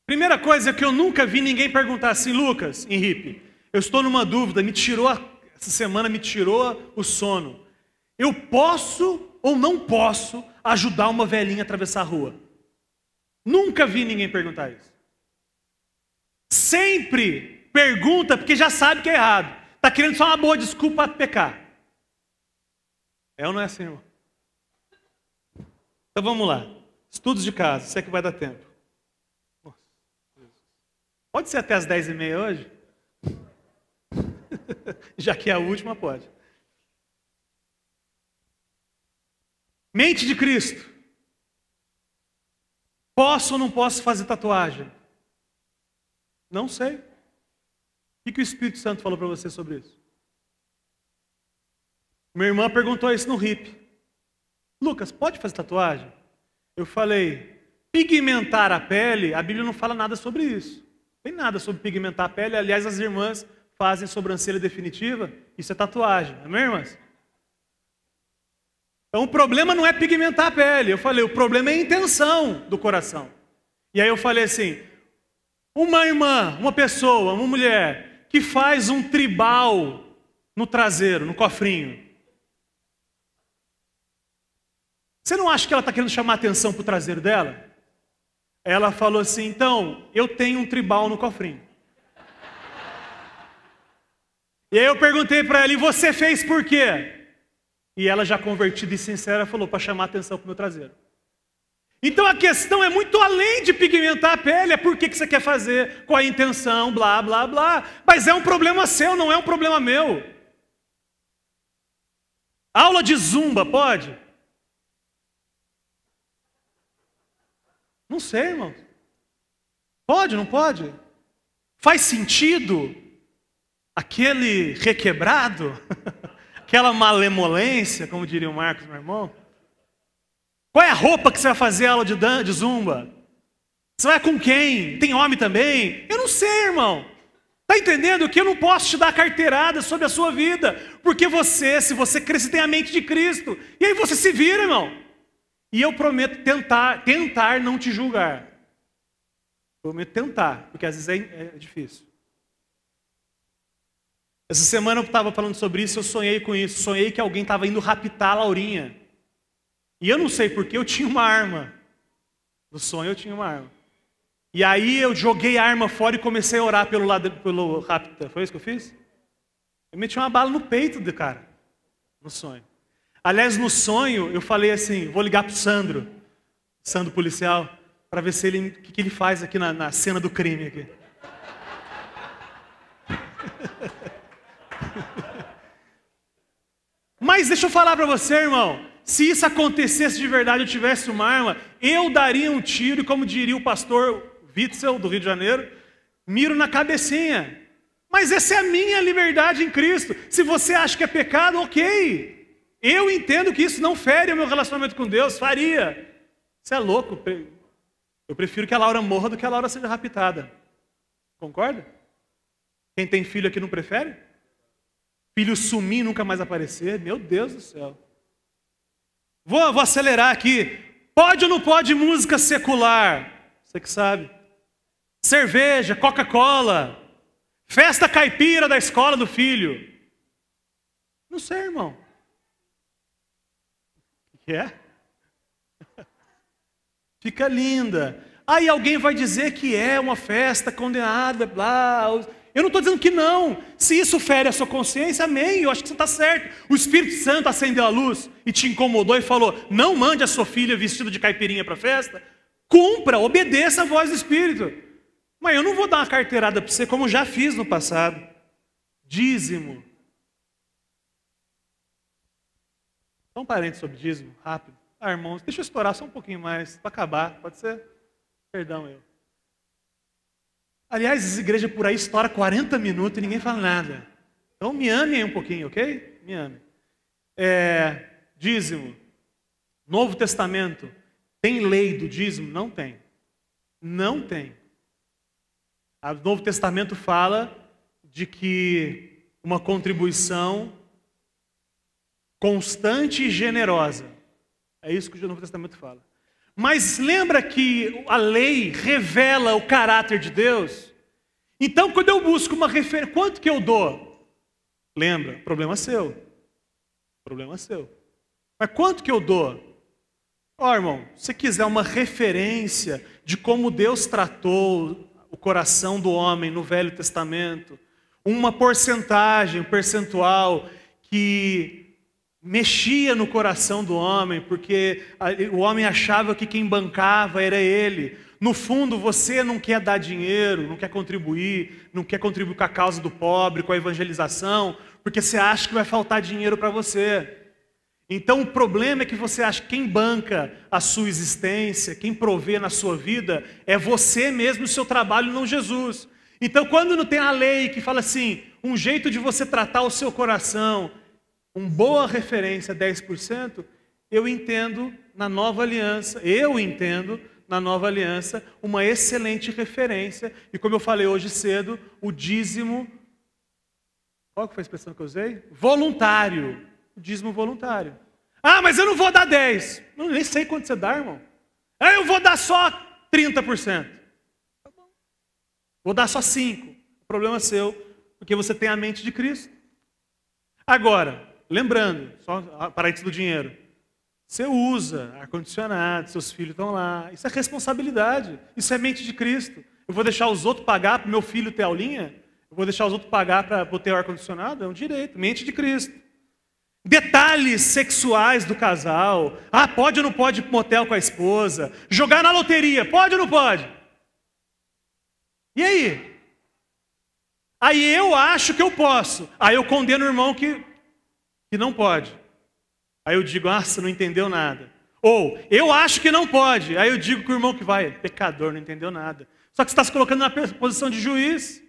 Speaker 1: Primeira coisa que eu nunca vi ninguém perguntar assim: Lucas, Henrique, eu estou numa dúvida, essa semana me tirou o sono. Eu posso ou não posso ajudar uma velhinha a atravessar a rua? Nunca vi ninguém perguntar isso. Sempre pergunta porque já sabe que é errado. Está querendo só uma boa desculpa para pecar. É ou não é assim, irmão? Então vamos lá. Estudos de casa, se é que vai dar tempo. Pode ser até as 10h30 hoje? Já que é a última, pode. Mente de Cristo. Posso ou não posso fazer tatuagem? Não sei. O que o Espírito Santo falou para você sobre isso? Minha irmã perguntou isso no RIP. Lucas, pode fazer tatuagem? Eu falei, pigmentar a pele, a Bíblia não fala nada sobre isso. Não tem nada sobre pigmentar a pele. Aliás, as irmãs fazem sobrancelha definitiva. Isso é tatuagem, não é, irmãs? Então o problema não é pigmentar a pele. Eu falei, o problema é a intenção do coração. E aí eu falei assim, uma irmã, uma pessoa, uma mulher que faz um tribal no traseiro, no cofrinho. Você não acha que ela está querendo chamar atenção para o traseiro dela? Ela falou assim, então, eu tenho um tribal no cofrinho. E aí eu perguntei para ela, e você fez por quê? E ela, já convertida e sincera, falou, para chamar atenção para o meu traseiro. Então a questão é muito além de pigmentar a pele, é por que você quer fazer, qual a intenção, blá, blá, blá. Mas é um problema seu, não é um problema meu. Aula de zumba, pode? Não sei, irmão. Pode, não pode? Faz sentido aquele requebrado, aquela malemolência, como diria o Marcos, meu irmão? Qual é a roupa que você vai fazer aula de zumba? Você vai com quem? Tem homem também? Eu não sei, irmão. Está entendendo que eu não posso te dar carteirada sobre a sua vida, porque você, se você crer, você tem a mente de Cristo. E aí você se vira, irmão. E eu prometo tentar não te julgar. Prometo tentar, porque às vezes é difícil. Essa semana eu estava falando sobre isso, eu sonhei com isso. Sonhei que alguém estava indo raptar a Laurinha. E eu não sei porque eu tinha uma arma. No sonho eu tinha uma arma. E aí eu joguei a arma fora e comecei a orar pelo rapta. Foi isso que eu fiz? Eu meti uma bala no peito do cara. No sonho. Aliás, no sonho eu falei assim, vou ligar pro Sandro policial, para ver se ele, o que ele faz aqui na cena do crime aqui. Mas deixa eu falar para você, irmão. Se isso acontecesse de verdade, eu tivesse uma arma, eu daria um tiro, e como diria o pastor Witzel, do Rio de Janeiro, miro na cabecinha. Mas essa é a minha liberdade em Cristo. Se você acha que é pecado, ok. Eu entendo que isso não fere o meu relacionamento com Deus, faria. Você é louco. Eu prefiro que a Laura morra do que a Laura seja raptada. Concorda? Quem tem filho aqui não prefere? Filho sumir e nunca mais aparecer? Meu Deus do céu. Vou acelerar aqui. Pode ou não pode música secular? Você que sabe. Cerveja, Coca-Cola. Festa caipira da escola do filho. Não sei, irmão. O que é? Fica linda. Aí alguém vai dizer que é uma festa condenada, blá. Eu não estou dizendo que não. Se isso fere a sua consciência, amém. Eu acho que você está certo. O Espírito Santo acendeu a luz e te incomodou e falou, não mande a sua filha vestida de caipirinha para a festa. Cumpra, obedeça a voz do Espírito. Mas eu não vou dar uma carteirada para você, como já fiz no passado. Dízimo. Só um parênteses sobre dízimo, rápido. Ah, irmãos, deixa eu explorar só um pouquinho mais, para acabar, pode ser? Perdão, eu. Aliás, essa igreja por aí estoura 40 minutos e ninguém fala nada. Então me ame aí um pouquinho, ok? Me ame. Dízimo. Novo Testamento. Tem lei do dízimo? Não tem. Não tem. O Novo Testamento fala de que uma contribuição constante e generosa. É isso que o Novo Testamento fala. Mas lembra que a lei revela o caráter de Deus? Então, quando eu busco uma referência, quanto que eu dou? Lembra, problema seu. Problema seu. Mas quanto que eu dou? Ó, irmão, se quiser uma referência de como Deus tratou o coração do homem no Velho Testamento, uma porcentagem, um percentual que mexia no coração do homem, porque o homem achava que quem bancava era ele. No fundo, você não quer dar dinheiro, não quer contribuir com a causa do pobre, com a evangelização, porque você acha que vai faltar dinheiro para você. Então o problema é que você acha que quem banca a sua existência, quem provê na sua vida, é você mesmo, o seu trabalho, não Jesus. Então quando não tem a lei que fala assim, um jeito de você tratar o seu coração, uma boa referência, 10%, eu entendo na nova aliança, uma excelente referência, e como eu falei hoje cedo, o dízimo, qual que foi a expressão que eu usei? Voluntário, o dízimo voluntário. Ah, mas eu não vou dar 10, eu nem sei quanto você dá, irmão. Ah, eu vou dar só 30%. Tá bom. Vou dar só 5%, o problema é seu, porque você tem a mente de Cristo. Agora, lembrando, só a parênteses do dinheiro. Você usa ar-condicionado, seus filhos estão lá. Isso é responsabilidade. Isso é mente de Cristo. Eu vou deixar os outros pagar para o meu filho ter aulinha? Eu vou deixar os outros pagar para ter o ar-condicionado? É um direito. Mente de Cristo. Detalhes sexuais do casal. Ah, pode ou não pode ir para o motel com a esposa? Jogar na loteria. Pode ou não pode? E aí? Aí eu acho que eu posso. Aí eu condeno o irmão que não pode. Aí eu digo, você não entendeu nada. Ou, eu acho que não pode. Aí eu digo que o irmão que vai, pecador, não entendeu nada. Só que você está se colocando na posição de juiz.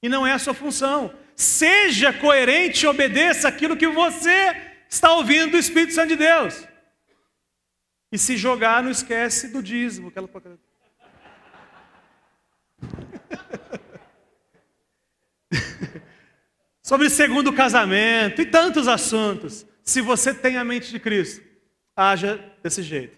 Speaker 1: E não é a sua função. Seja coerente e obedeça aquilo que você está ouvindo do Espírito Santo de Deus. E se jogar, não esquece do dízimo. Sobre segundo casamento e tantos assuntos. Se você tem a mente de Cristo, haja desse jeito.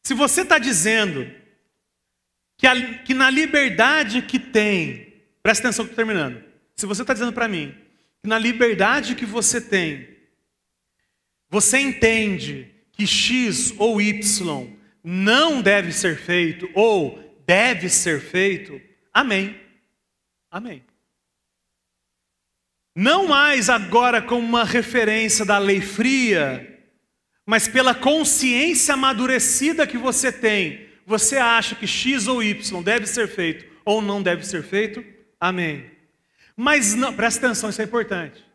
Speaker 1: Se você está dizendo que na liberdade que tem, presta atenção que estou terminando. Se você está dizendo para mim que na liberdade que você tem, você entende que X ou Y não deve ser feito ou deve ser feito, amém. Amém. Não mais agora como uma referência da lei fria, mas pela consciência amadurecida que você tem, você acha que X ou Y deve ser feito ou não deve ser feito? Amém. Mas não, presta atenção, isso é importante.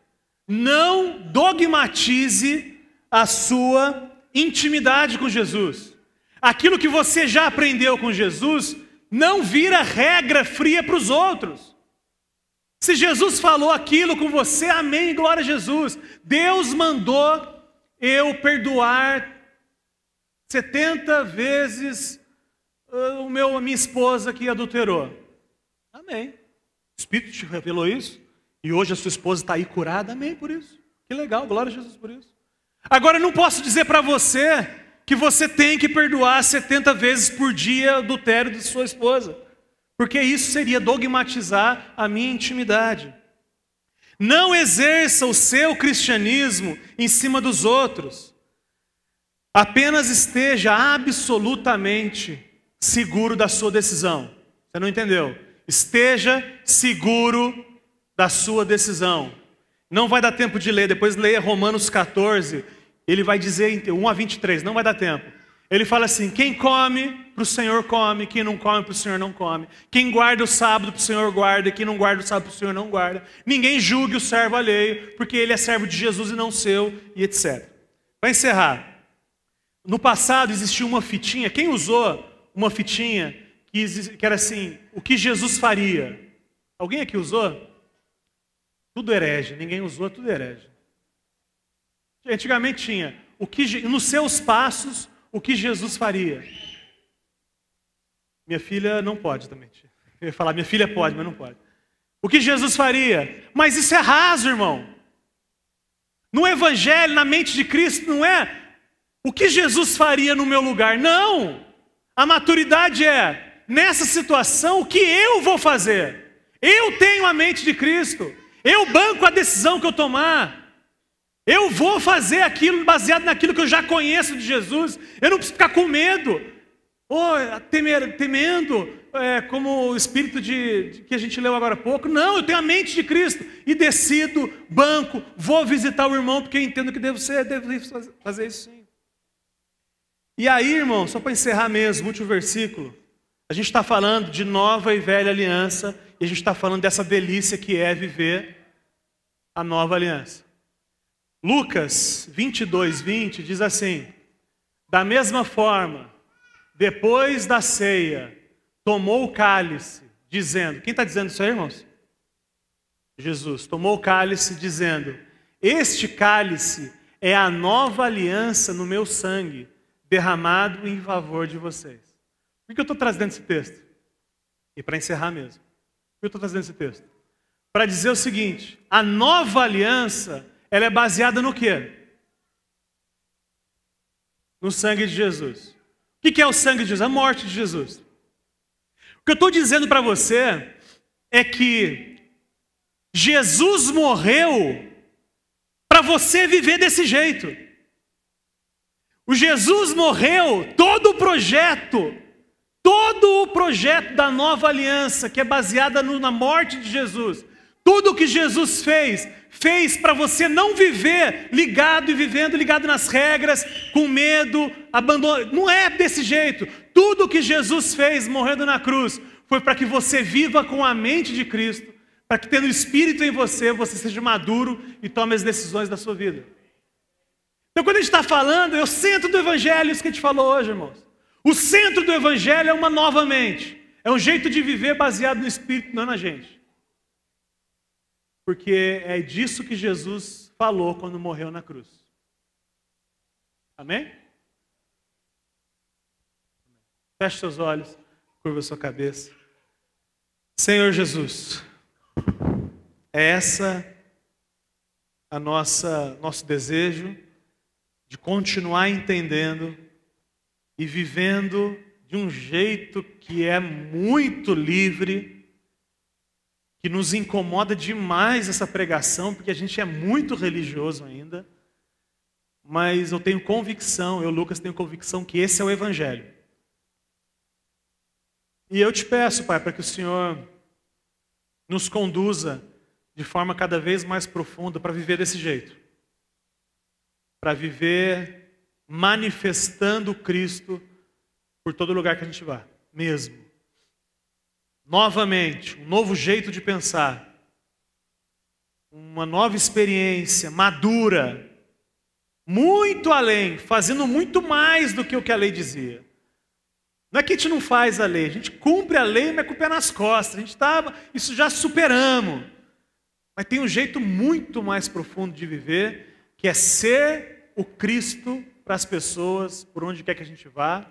Speaker 1: Não dogmatize a sua intimidade com Jesus. Aquilo que você já aprendeu com Jesus não vira regra fria para os outros. Se Jesus falou aquilo com você, amém, glória a Jesus. Deus mandou eu perdoar 70 vezes a minha esposa que adulterou. Amém. O Espírito te revelou isso? E hoje a sua esposa está aí curada? Amém por isso. Que legal, glória a Jesus por isso. Agora eu não posso dizer para você que você tem que perdoar 70 vezes por dia o adultério de sua esposa. Porque isso seria dogmatizar a minha intimidade. Não exerça o seu cristianismo em cima dos outros. Apenas esteja absolutamente seguro da sua decisão. Você não entendeu? Esteja seguro da sua decisão. Não vai dar tempo de ler, depois leia Romanos 14. Ele vai dizer, 1 a 23, não vai dar tempo. Ele fala assim, quem come, para o Senhor come, quem não come, para o Senhor não come. Quem guarda o sábado, para o Senhor guarda, e quem não guarda o sábado, para o Senhor não guarda. Ninguém julgue o servo alheio, porque ele é servo de Jesus e não seu, e etc. Para encerrar, no passado existia uma fitinha, quem usou uma fitinha que era assim, o que Jesus faria? Alguém aqui usou? Tudo herege, ninguém usou, tudo herege. Antigamente tinha, nos seus passos, o que Jesus faria? Minha filha não pode também. Eu ia falar, minha filha pode, mas não pode. O que Jesus faria? Mas isso é raso, irmão. No Evangelho, na mente de Cristo, não é o que Jesus faria no meu lugar. Não! A maturidade é, nessa situação, o que eu vou fazer? Eu tenho a mente de Cristo. Eu banco a decisão que eu tomar. Eu vou fazer aquilo baseado naquilo que eu já conheço de Jesus. Eu não preciso ficar com medo. Temendo, como o espírito que a gente leu agora há pouco. Não, eu tenho a mente de Cristo. E decido, banco, vou visitar o irmão, porque eu entendo que devo fazer isso sim. E aí, irmão, só para encerrar mesmo, último versículo. A gente está falando de nova e velha aliança. E a gente está falando dessa delícia que é viver a nova aliança. Lucas 22, 20 diz assim, da mesma forma, depois da ceia, tomou o cálice, dizendo, quem está dizendo isso aí, irmãos? Jesus, tomou o cálice dizendo, este cálice é a nova aliança no meu sangue, derramado em favor de vocês. Por que eu estou trazendo esse texto? E para encerrar mesmo, por que eu estou trazendo esse texto? Para dizer o seguinte, a nova aliança, ela é baseada no quê? No sangue de Jesus. O que é o sangue de Jesus? A morte de Jesus. O que eu estou dizendo para você é que Jesus morreu para você viver desse jeito. O Jesus morreu, todo o projeto da nova aliança, que é baseada na morte de Jesus, tudo que Jesus fez para você não viver vivendo ligado nas regras, com medo, abandono. Não é desse jeito. Tudo que Jesus fez morrendo na cruz foi para que você viva com a mente de Cristo, para que tendo o Espírito em você, você seja maduro e tome as decisões da sua vida. Então quando a gente está falando, é o centro do Evangelho, isso que a gente falou hoje, irmãos. O centro do Evangelho é uma nova mente. É um jeito de viver baseado no Espírito, não na gente. Porque é disso que Jesus falou quando morreu na cruz. Amém? Feche seus olhos, curva sua cabeça. Senhor Jesus, é essa a nosso desejo de continuar entendendo e vivendo de um jeito que é muito livre, que nos incomoda demais essa pregação, porque a gente é muito religioso ainda, mas eu tenho convicção, Lucas, tenho convicção que esse é o Evangelho. E eu te peço, Pai, para que o Senhor nos conduza de forma cada vez mais profunda para viver desse jeito. Para viver manifestando Cristo por todo lugar que a gente vá, mesmo. Novamente, um novo jeito de pensar, uma nova experiência madura, muito além, fazendo muito mais do que o que a lei dizia. Não é que a gente não faz a lei, a gente cumpre a lei, mas com o pé nas costas. Isso já superamos. Mas tem um jeito muito mais profundo de viver, que é ser o Cristo para as pessoas, por onde quer que a gente vá,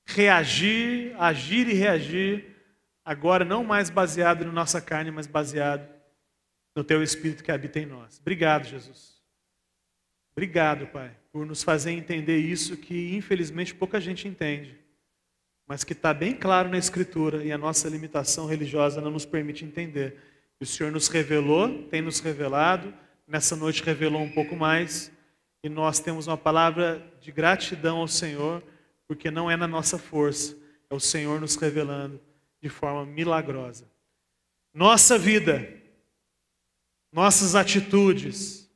Speaker 1: reagir, agir e reagir, agora não mais baseado na nossa carne, mas baseado no Teu Espírito que habita em nós. Obrigado, Jesus. Obrigado, Pai, por nos fazer entender isso que infelizmente pouca gente entende, mas que está bem claro na Escritura e a nossa limitação religiosa não nos permite entender. O Senhor nos revelou, tem nos revelado, nessa noite revelou um pouco mais, e nós temos uma palavra de gratidão ao Senhor, porque não é na nossa força, é o Senhor nos revelando de forma milagrosa. Nossa vida, nossas atitudes,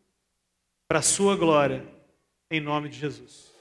Speaker 1: para a sua glória, em nome de Jesus.